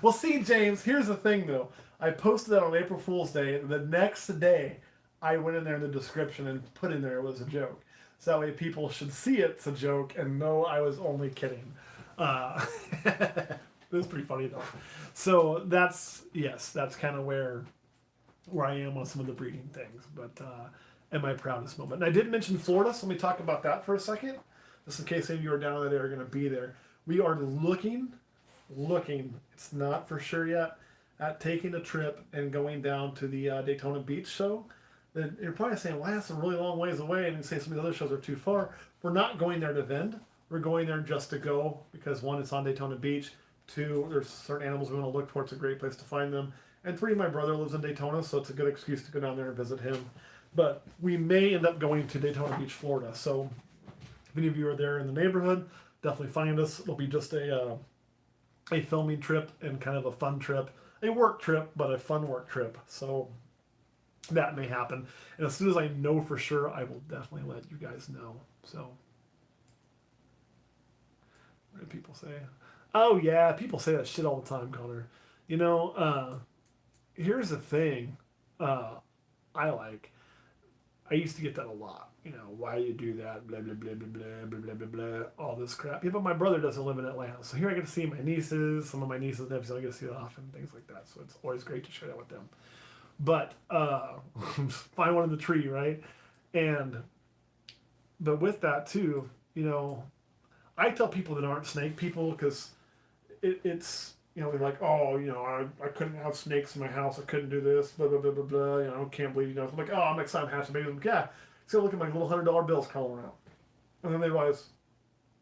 Well, see, James, here's the thing though. I posted that on April Fool's Day. The next day, I went in there in the description and put in there it was a joke. So that way people should see it's a joke and know I was only kidding. It was pretty funny though. So that's kind of where I am on some of the breeding things, but and my proudest moment. And I did mention Florida, so let me talk about that for a second, just in case any of you are down in that area are going to be there. We are looking, it's not for sure yet, at taking a trip and going down to the Daytona Beach show. Then you're probably saying, well, that's a really long ways away, and you say some of the other shows are too far. We're not going there to vend. We're going there just to go, because 1, it's on Daytona Beach. 2, there's certain animals we want to look for. It's a great place to find them. And 3, my brother lives in Daytona, so it's a good excuse to go down there and visit him. But we may end up going to Daytona Beach, Florida. So If any of you are there in the neighborhood, definitely find us. It'll be just a filming trip and kind of a fun trip, a work trip, but a fun work trip. So that may happen. And as soon as I know for sure, I will definitely let you guys know. So, what do people say? Oh, yeah, people say that shit all the time, Connor. You know, here's the thing I like. I used to get that a lot. You know, why do you do that? Blah, blah, blah, blah, blah, blah, blah, blah, blah, all this crap. Yeah, but my brother doesn't live in Atlanta. So here I get to see my nieces, some of my nieces and nephews, I get to see it often, things like that. So it's always great to share that with them. But find one in the tree, right? But with that too, you know, I tell people that aren't snake people because it's you know they're like, oh, you know, I couldn't have snakes in my house, I couldn't do this, blah blah blah blah blah. You know, can't believe you know. I'm like, oh, I'm excited to have some babies. Yeah, so look at my little $100 bills crawling around, and then they realize,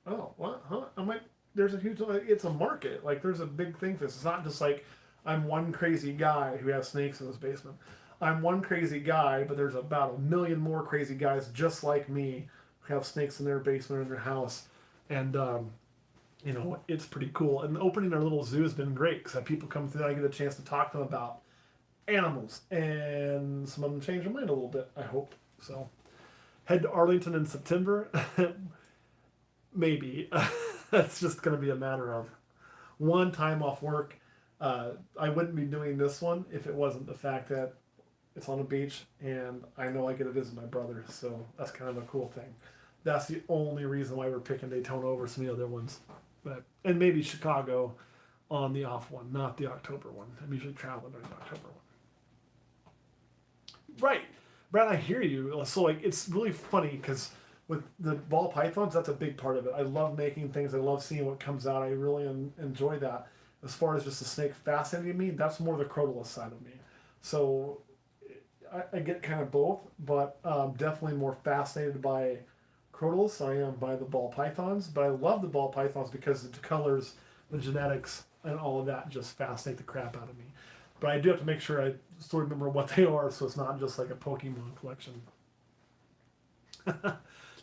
oh, what? Huh? I'm like, there's a huge, it's a market. Like, there's a big thing for this. It's not just like I'm one crazy guy who has snakes in his basement. I'm one crazy guy, but there's about 1 million more crazy guys just like me who have snakes in their basement or in their house, and you know, it's pretty cool. And opening our little zoo has been great because people come through. I get a chance to talk to them about animals, and some of them change their mind a little bit. I hope so. Head to Arlington in September. Maybe. That's just going to be a matter of one time off work. I wouldn't be doing this one if it wasn't the fact that it's on a beach and I know I get to visit my brother. So that's kind of a cool thing. That's the only reason why we're picking Daytona over some of the other ones. And maybe Chicago on the off one, not the October one. I'm usually traveling during the October one. Right. Brad, I hear you. So, like, it's really funny because with the ball pythons, that's a big part of it. I love making things. I love seeing what comes out. I really enjoy that. As far as just the snake fascinating me, that's more the Crotalus side of me. So, I get kind of both, but definitely more fascinated by Crotalus I am by the ball pythons. But I love the ball pythons because the colors, the genetics, and all of that just fascinate the crap out of me. But I do have to make sure I still remember what they are, so it's not just like a Pokemon collection.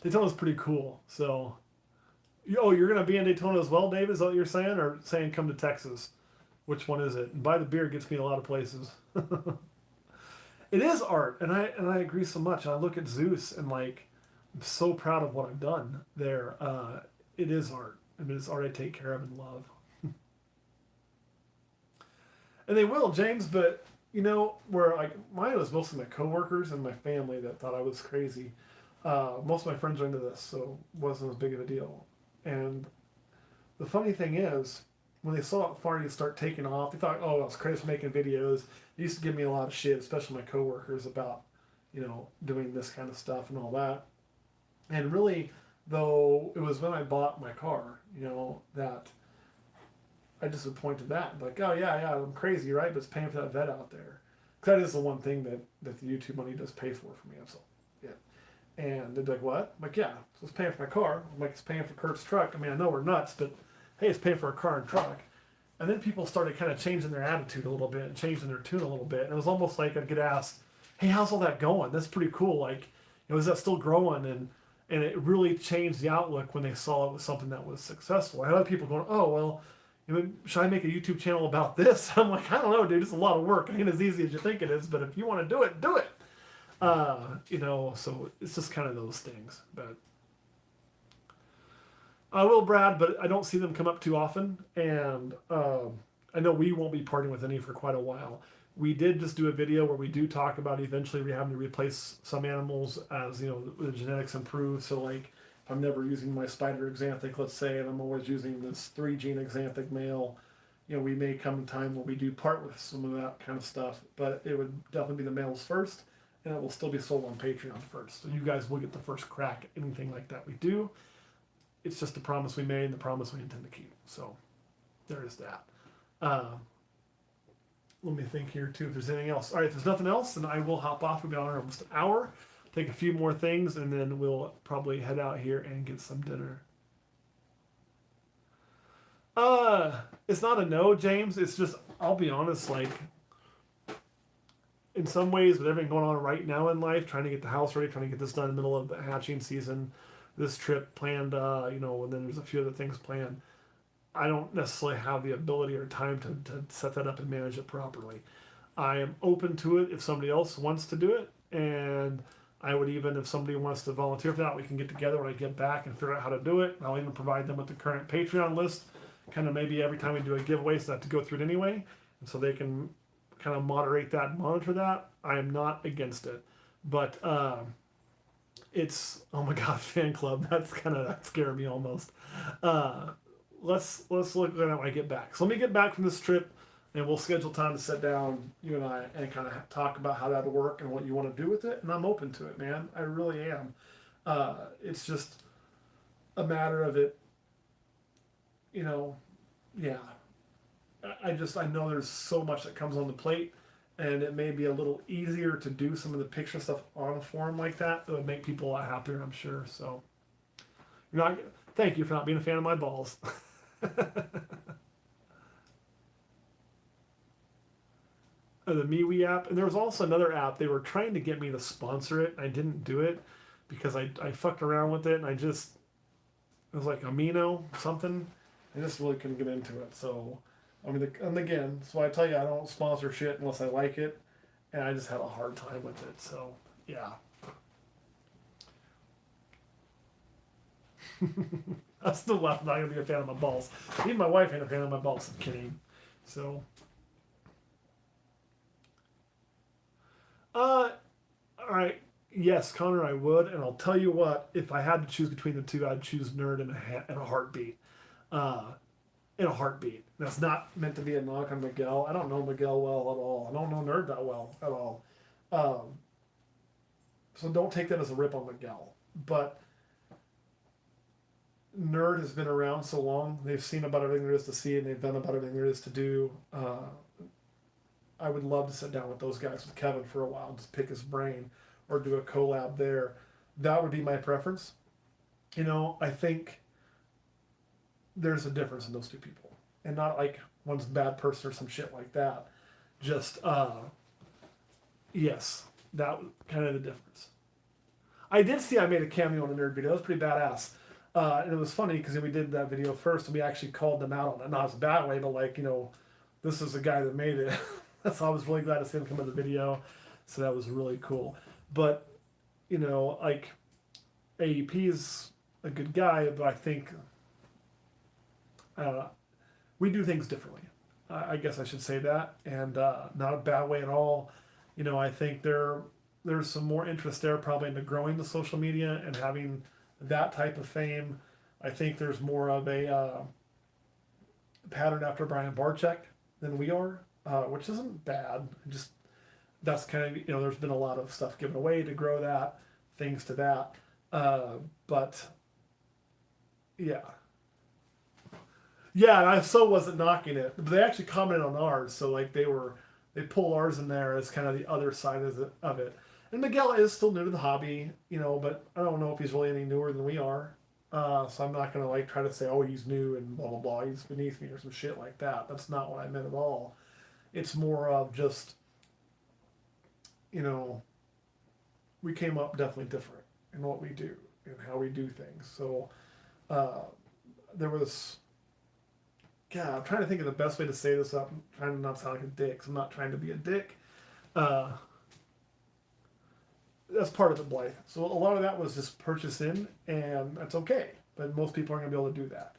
Daytona's pretty cool. So, oh, you're gonna be in Daytona as well, Dave? Is that what you're saying, or saying come to Texas? Which one is it? And buy the beer gets me a lot of places. It is art, and I agree so much. And I look at Zeus and like I'm so proud of what I've done there. It is art. I mean, it's art I take care of and love. And they will, James, but you know, where like mine was mostly my coworkers and my family that thought I was crazy. Most of my friends are into this, so it wasn't as big of a deal. And the funny thing is, when they saw it finally start taking off, they thought, oh, I was crazy for making videos. They used to give me a lot of shit, especially my coworkers, about, you know, doing this kind of stuff and all that. And really, though, it was when I bought my car, you know, that I just would point to that and be like, oh, yeah, I'm crazy, right? But it's paying for that vet out there. Because that is the one thing that the YouTube money does pay for me. So, yeah. And they'd be like, what? I'm like, yeah, so it's paying for my car. I'm like, it's paying for Kurt's truck. I mean, I know we're nuts, but hey, it's paying for a car and truck. And then people started kind of changing their attitude a little bit and changing their tune a little bit. And it was almost like I'd get asked, hey, how's all that going? That's pretty cool. Like, you know, is that still growing? And it really changed the outlook when they saw it was something that was successful. I had other people going, oh, well, you know, should I make a YouTube channel about this? I'm like, I don't know, dude. It's a lot of work. It ain't as easy as you think it is. But if you want to do it, do it. You know, so it's just kind of those things. But I will, Brad, but I don't see them come up too often. And I know we won't be parting with any for quite a while. We did just do a video where we do talk about eventually we having to replace some animals as, you know, the genetics improve. So, like, if I'm never using my spider exanthic, let's say, and I'm always using this 3-gene exanthic male, you know, we may come a time where we do part with some of that kind of stuff. But it would definitely be the males first, and it will still be sold on Patreon first. So you guys will get the first crack at anything like that we do. It's just the promise we made and the promise we intend to keep. So there is that. Let me think here too if there's anything else. All right, if there's nothing else, then I will hop off. We've been on almost an hour. Take a few more things, and then we'll probably head out here and get some dinner. It's not a no, James. It's just, I'll be honest, like, in some ways, with everything going on right now in life, trying to get the house ready, trying to get this done in the middle of the hatching season, this trip planned, and then there's a few other things planned. I don't necessarily have the ability or time to set that up and manage it properly. I am open to it if somebody else wants to do it, and I would even, if somebody wants to volunteer for that, we can get together when I get back and figure out how to do it. I'll even provide them with the current Patreon list, kind of maybe every time we do a giveaway, so I have to go through it anyway, and so they can kind of moderate that and monitor that. I am not against it, but it's, oh my god, fan club. That's kind of that scared me almost. Uh, let's look at that when I get back. So let me get back from this trip, and we'll schedule time to sit down, you and I, and kind of talk about how that'll work and what you want to do with it. And I'm open to it, man. I really am. It's just a matter of it, yeah. I know there's so much that comes on the plate, and it may be a little easier to do some of the picture stuff on a forum like that. That would make people a lot happier, I'm sure. So, thank you for not being a fan of my balls. The MeWe app, and there was also another app. They were trying to get me to sponsor it. I didn't do it because I fucked around with it, and it was like Amino something. I just really couldn't get into it. So, and again, so I tell you, I don't sponsor shit unless I like it, and I just had a hard time with it. So, yeah. I'm still not gonna be a fan of my balls. Even my wife ain't a fan of my balls. I'm kidding. So. All right. Yes, Connor, I would, and I'll tell you what. If I had to choose between the two, I'd choose Nerd in a heartbeat. Uh, in a heartbeat. That's not meant to be a knock on Miguel. I don't know Miguel well at all. I don't know Nerd that well at all. So don't take that as a rip on Miguel. But Nerd has been around so long. They've seen about everything there is to see, and they've done about everything there is to do. I would love to sit down with those guys, with Kevin, for a while, and just pick his brain or do a collab there. That would be my preference. I think there's a difference in those two people. And not like one's a bad person or some shit like that. Just, yes, that was kind of the difference. I did see I made a cameo in a Nerd video. That was pretty badass. And it was funny because we did that video first, and we actually called them out on it. Not as a bad way, but this is the guy that made it. So I was really glad to see him come in the video. So that was really cool. But, AEP is a good guy, but I think we do things differently. I guess I should say that. And not a bad way at all. I think there's some more interest there probably into growing the social media and having that type of fame. I think there's more of a pattern after Brian Barczyk than we are. Which isn't bad. Just that's kind of there's been a lot of stuff given away to grow that, things to that, but yeah, and I so wasn't knocking it, but they actually commented on ours, so they pulled ours in there as kind of the other side of it. And Miguel is still new to the hobby, but I don't know if he's really any newer than we are. So I'm not gonna try to say, oh, he's new and blah blah blah, he's beneath me or some shit like that. That's not what I meant at all. It's more of just, we came up definitely different in what we do and how we do things. So there was, I'm trying to think of the best way to say this up. I'm trying to not sound like a dick. So I'm not trying to be a dick. That's part of it, Blythe. So a lot of that was just purchased in, and that's okay. But most people aren't going to be able to do that.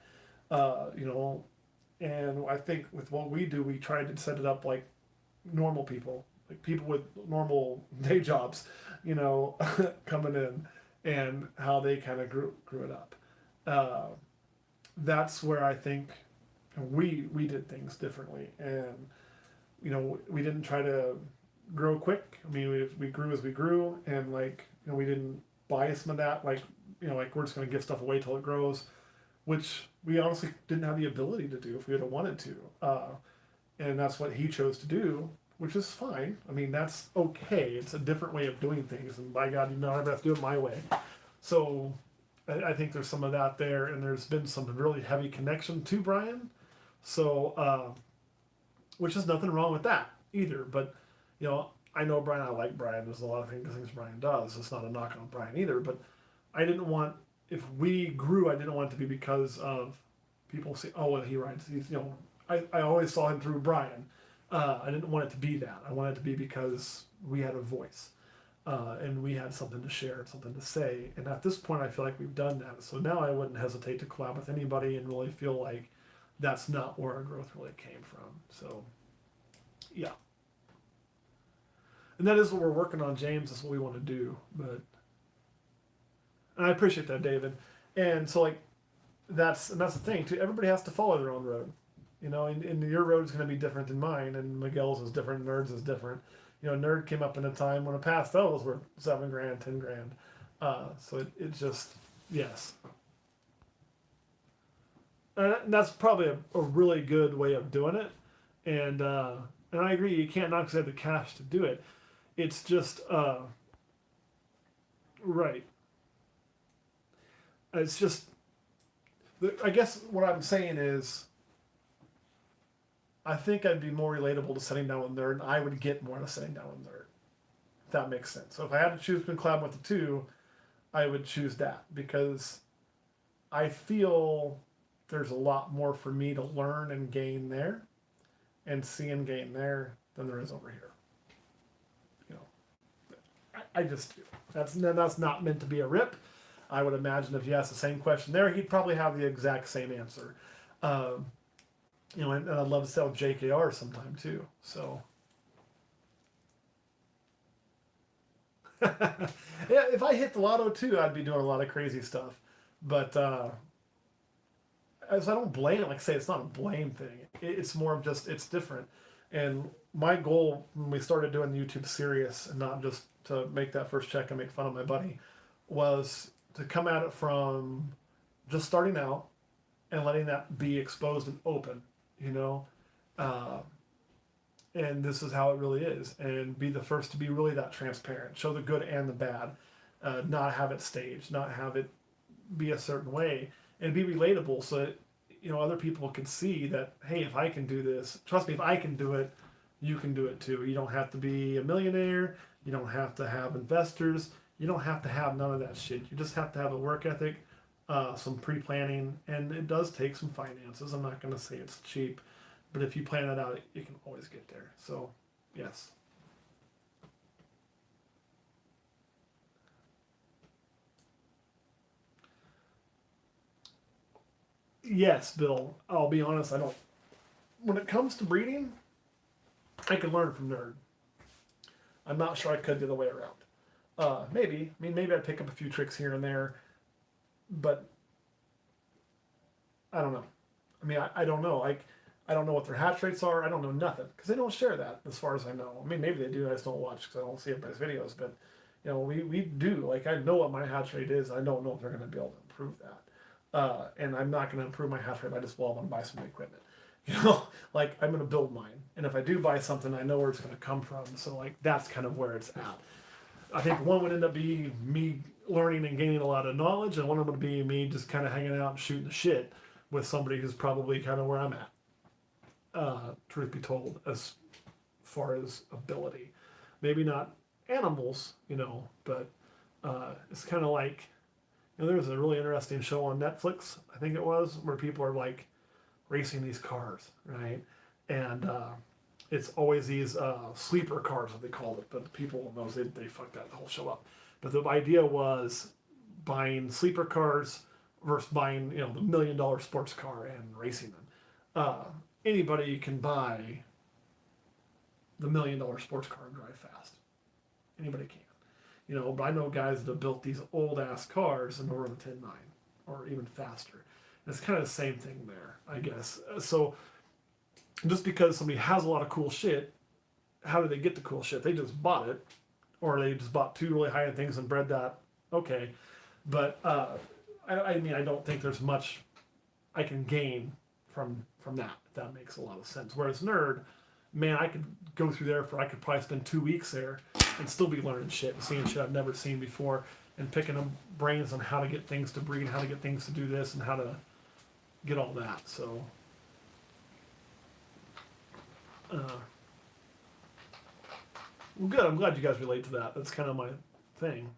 And I think with what we do, we try to set it up like normal people, like people with normal day jobs, coming in, and how they kind of grew it up. That's where I think we did things differently, and we didn't try to grow quick. I mean, we grew as we grew, and we didn't buy some of that. We're just going to give stuff away till it grows. Which we honestly didn't have the ability to do if we would have wanted to. And that's what he chose to do, which is fine. I mean, that's okay. It's a different way of doing things, and by God, I have to do it my way. So I think there's some of that there, and there's been some really heavy connection to Brian. So, which is nothing wrong with that either. But, I know Brian, I like Brian. There's a lot of things Brian does. It's not a knock on Brian either, but I didn't want if we grew, I didn't want it to be because of people say, oh, well, he rides. He's, I always saw him through Brian. I didn't want it to be that. I wanted it to be because we had a voice. And we had something to share, something to say. And at this point, I feel like we've done that. So now I wouldn't hesitate to collab with anybody and really feel like that's not where our growth really came from. So, yeah. And that is what we're working on, James. That's what we want to do. But, and I appreciate that, David. And so, like, that's the thing too. Everybody has to follow their own road, and your road is going to be different than mine, and Miguel's is different, Nerd's is different. Nerd came up in a time when a pastels were $7,000, $10,000. So it just, yes. And that's probably a really good way of doing it. And I agree, you can't not have the cash to do it. It's just, right. It's just, I guess what I'm saying is, I think I'd be more relatable to sitting down with Nerd, and I would get more out of sitting down with Nerd. If that makes sense. So if I had to choose between collab with the two, I would choose that because I feel there's a lot more for me to learn and gain there, and see and gain there than there is over here. I just do. That's not meant to be a rip. I would imagine if you asked the same question there, he'd probably have the exact same answer. And I'd love to sell JKR sometime too. So, yeah, if I hit the lotto too, I'd be doing a lot of crazy stuff. But as I don't blame it, like I say, it's not a blame thing. It's more of just it's different. And my goal when we started doing the YouTube series, and not just to make that first check and make fun of my buddy, was to come at it from just starting out and letting that be exposed and open, and this is how it really is, and be the first to be really that transparent, show the good and the bad, not have it staged, not have it be a certain way, and be relatable so that other people can see that, hey, if I can do this, trust me, if I can do it, you can do it too. You don't have to be a millionaire, you don't have to have investors, you don't have to have none of that shit. You just have to have a work ethic, some pre-planning, and it does take some finances. I'm not going to say it's cheap, but if you plan that out, you can always get there. So, yes. Yes, Bill. I'll be honest, I don't. When it comes to breeding, I can learn from Nerd. I'm not sure I could the other way around. Maybe. I mean, maybe I'd pick up a few tricks here and there, but I don't know. I mean, I don't know. I don't know what their hatch rates are. I don't know nothing because they don't share that as far as I know. I mean, maybe they do. I just don't watch because I don't see everybody's videos. But we do. Like, I know what my hatch rate is. I don't know if they're going to be able to improve that. And I'm not going to improve my hatch rate by just, well, I'm going to buy some equipment. Like, I'm going to build mine. And if I do buy something, I know where it's going to come from. So, like, that's kind of where it's at. I think one would end up being me learning and gaining a lot of knowledge, and one would be me just kind of hanging out and shooting the shit with somebody who's probably kind of where I'm at. Truth be told, as far as ability. Maybe not animals, but it's kind of like, there was a really interesting show on Netflix, I think it was, where people are like racing these cars, right? And it's always these sleeper cars, what they called it, but the people in those, they fucked that whole show up. But the idea was buying sleeper cars versus buying, the $1 million sports car and racing them. Anybody can buy the $1 million sports car and drive fast. Anybody can. But I know guys that have built these old ass cars and over the 10.9 or even faster. And it's kind of the same thing there, I guess. So just because somebody has a lot of cool shit, how do they get the cool shit? They just bought it, or they just bought two really high-end things and bred that. Okay, but I mean, I don't think there's much I can gain from that. If that makes a lot of sense. Whereas Nerd, man, I could go through there I could probably spend 2 weeks there and still be learning shit and seeing shit I've never seen before and picking up brains on how to get things to breed, how to get things to do this, and how to get all that. So. Well, good. I'm glad you guys relate to that. That's kind of my thing.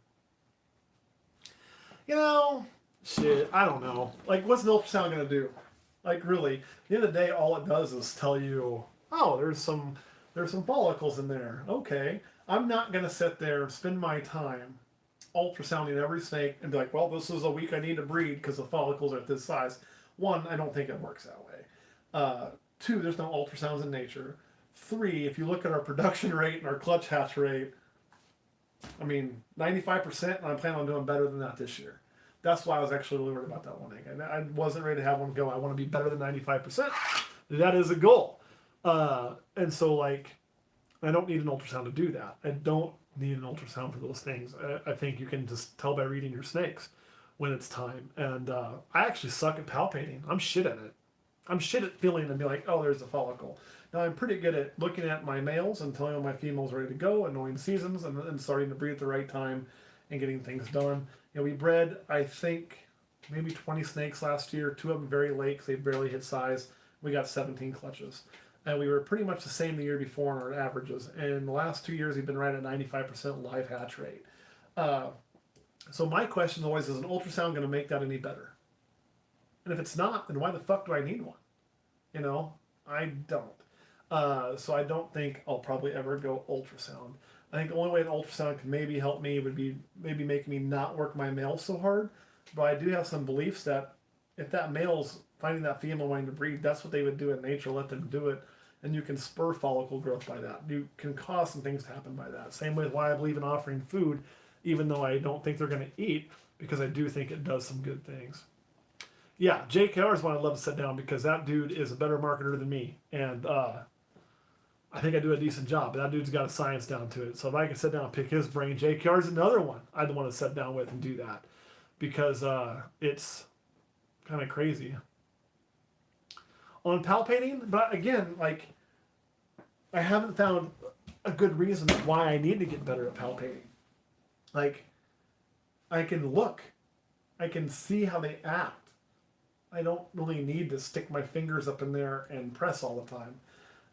shit, I don't know. Like, what's an ultrasound gonna do? Like, really, at the end of the day, all it does is tell you, oh, there's some follicles in there. Okay, I'm not gonna sit there and spend my time ultrasounding every snake and be like, well, this is a week I need to breed because the follicles are at this size. One, I don't think it works that way. Two, there's no ultrasounds in nature. Three, if you look at our production rate and our clutch hatch rate, I mean, 95%, and I'm planning on doing better than that this year. That's why I was actually really worried about that one egg. And I wasn't ready to have one go. I want to be better than 95%. That is a goal. And so, like, I don't need an ultrasound to do that. I don't need an ultrasound for those things. I think you can just tell by reading your snakes when it's time. And I actually suck at palpating. I'm shit at it. I'm shit at feeling and be like, oh, there's a follicle. Now I'm pretty good at looking at my males and telling when my females ready to go and knowing seasons and starting to breed at the right time and getting things done. You know, we bred, I think, maybe 20 snakes last year. Two of them very late because they barely hit size. We got 17 clutches. And we were pretty much the same the year before in our averages. And the last 2 years, we've been right at 95% live hatch rate. So my question always is an ultrasound going to make that any better? And if it's not, then why the fuck do I need one? You know, I don't. So I don't think I'll probably ever go ultrasound. I think the only way an ultrasound could maybe help me would be maybe make me not work my male so hard. But I do have some beliefs that if that male's finding that female wanting to breed, that's what they would do in nature. Let them do it, and you can spur follicle growth by that. You can cause some things to happen by that. Same with why I believe in offering food, even though I don't think they're going to eat, because I do think it does some good things. Yeah, JKR is one I'd love to sit down because that dude is a better marketer than me, and I think I do a decent job. But that dude's got a science down to it. So if I can sit down and pick his brain, JKR is another one I'd want to sit down with and do that because it's kind of crazy on palpating. But again, like I haven't found a good reason why I need to get better at palpating. Like I can look, I can see how they act. I don't really need to stick my fingers up in there and press all the time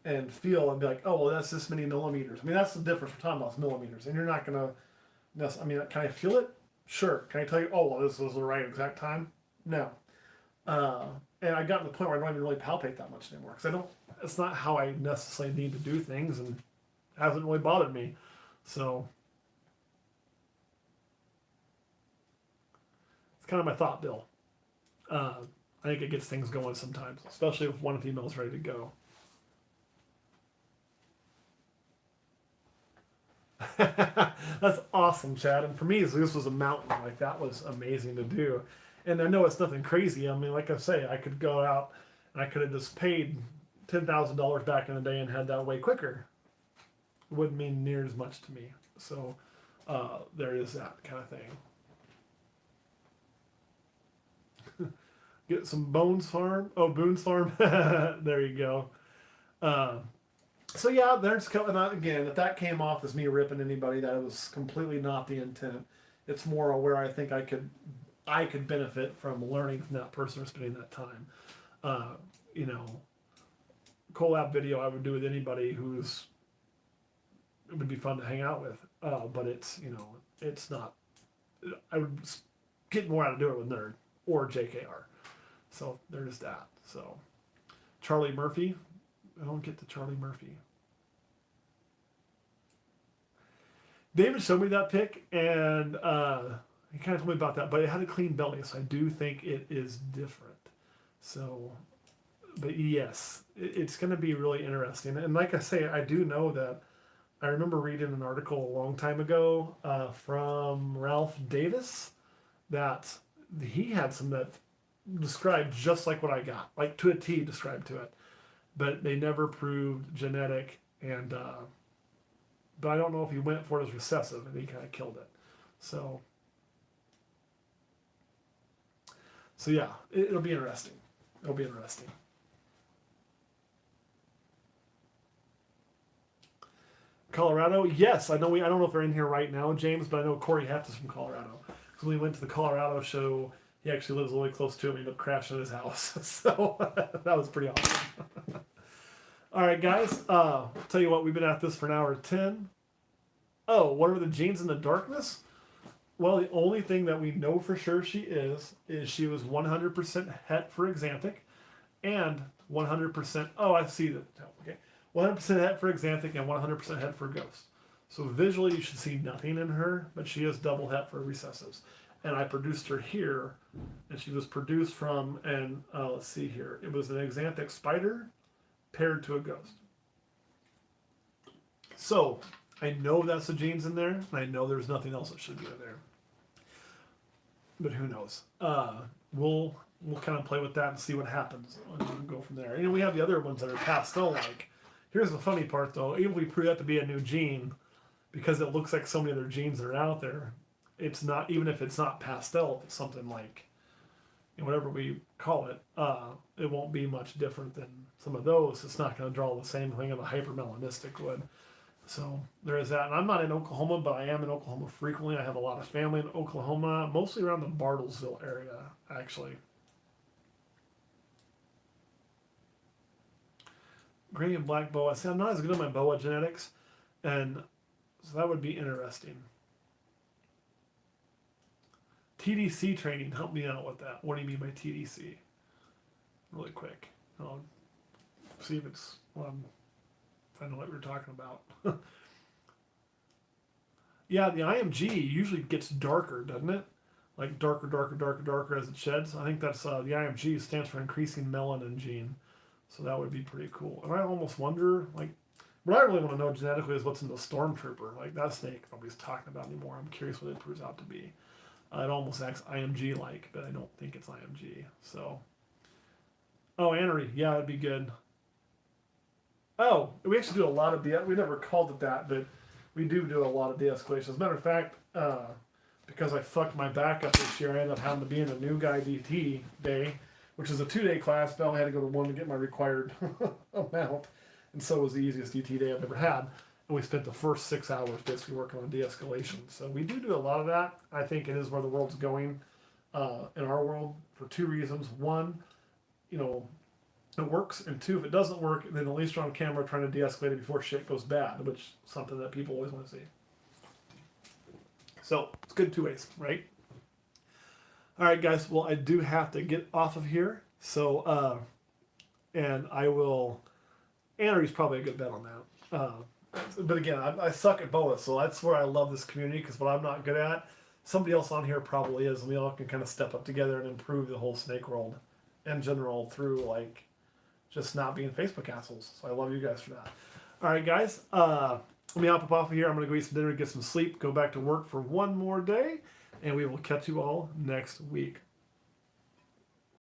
and feel and be like, oh, well, that's this many millimeters. I mean, that's the difference we're talking about, millimeters. And you're not going to, I mean, can I feel it? Sure. Can I tell you, oh, well, this was the right exact time? No. And I got to the point where I don't even really palpate that much anymore because it's not how I necessarily need to do things and it hasn't really bothered me. So it's kind of my thought, Bill. I think it gets things going sometimes, especially if one female's ready to go. That's awesome, Chad. And for me, Zeus was a mountain. Like that was amazing to do. And I know it's nothing crazy. I mean, like I say, I could go out and I could have just paid $10,000 back in the day and had that way quicker. It wouldn't mean near as much to me. So there is that kind of thing. Get some Bones Farm. Oh, Boone's Farm. There you go. So yeah, there's again. If that came off as me ripping anybody, that was completely not the intent. It's more where I think I could benefit from learning from that person or spending that time. You know, collab video I would do with anybody who's it would be fun to hang out with. But it's it's not. I would get more out of doing it with Nerd or JKR. So there's that. So Charlie Murphy. I don't get to Charlie Murphy. David showed me that pic, and he kind of told me about that, but it had a clean belly, so I do think it is different. So, but yes, it's going to be really interesting. And like I say, I do know that I remember reading an article a long time ago from Ralph Davis that he had some that described just like what I got, like to a T described to it. But they never proved genetic, and but I don't know if he went for it as recessive, and he kind of killed it. So yeah, it'll be interesting. It'll be interesting. Colorado, yes, I know. I don't know if they're in here right now, James, but I know Corey Heft is from Colorado. Because when we went to the Colorado show, he actually lives really close to him. He ended up crashing at his house, so that was pretty awesome. All right, guys. I'll tell you what, we've been at this for an hour 10. Oh, what are the genes in the darkness? Well, the only thing that we know for sure she is she was 100% het for Xanthic and 100%. Oh, I see that. Okay. 100% het for Xanthic and 100% het for Ghost. So visually, you should see nothing in her, but she is double het for Recessives. And I produced her here, and she was produced from, and let's see here. It was an Xanthic Spider paired to a Ghost. So I know that's the genes in there, and I know there's nothing else that should be in there. But who knows? We'll kind of play with that and see what happens, and we can go from there. And we have the other ones that are pastel like. Here's the funny part though: even if we prove that to be a new gene, because it looks like so many other genes that are out there, it's not. Even if it's not pastel, if it's something like, whatever we call it, it won't be much different than some of those. It's not going to draw the same thing as a hypermelanistic would. So there is that. And I'm not in Oklahoma, but I am in Oklahoma frequently. I have a lot of family in Oklahoma, mostly around the Bartlesville area, actually. Gray and black boa. See, I'm not as good at my boa genetics, and so that would be interesting. TDC training, help me out with that. What do you mean by TDC? Really quick. I'll see if it's if I know what we're talking about. Yeah, the IMG usually gets darker, doesn't it? Like darker as it sheds. I think that's the IMG stands for increasing melanin gene. So that would be pretty cool. And I almost wonder, like, what I really want to know genetically is what's in the Stormtrooper. Like, that snake nobody's talking about anymore. I'm curious what it proves out to be. It almost acts IMG-like, but I don't think it's IMG. So, oh, Anery. Yeah, that'd be good. Oh, we actually do a lot of we never called it that, but we do a lot of de-escalation. As a matter of fact, because I fucked my back up this year, I ended up having to be in a new guy DT day, which is a 2-day class, but I only had to go to one to get my required amount. And so it was the easiest DT day I've ever had. And we spent the first 6 hours basically working on de-escalation. So we do a lot of that. I think it is where the world's going in our world for 2 reasons. One, it works, and 2, if it doesn't work, then at least you're on camera trying to de-escalate it before shit goes bad, which is something that people always want to see. So it's good 2 ways, right? All right, guys. Well, I do have to get off of here. So, and I will. Anery's probably a good bet on that. But again, I suck at boa, so that's where I love this community, because what I'm not good at, somebody else on here probably is, and we all can kind of step up together and improve the whole snake world in general through like just not being Facebook assholes. So I love you guys for that. All right, guys. Let me hop up off of here. I'm going to go eat some dinner, get some sleep, go back to work for one more day, and we will catch you all next week.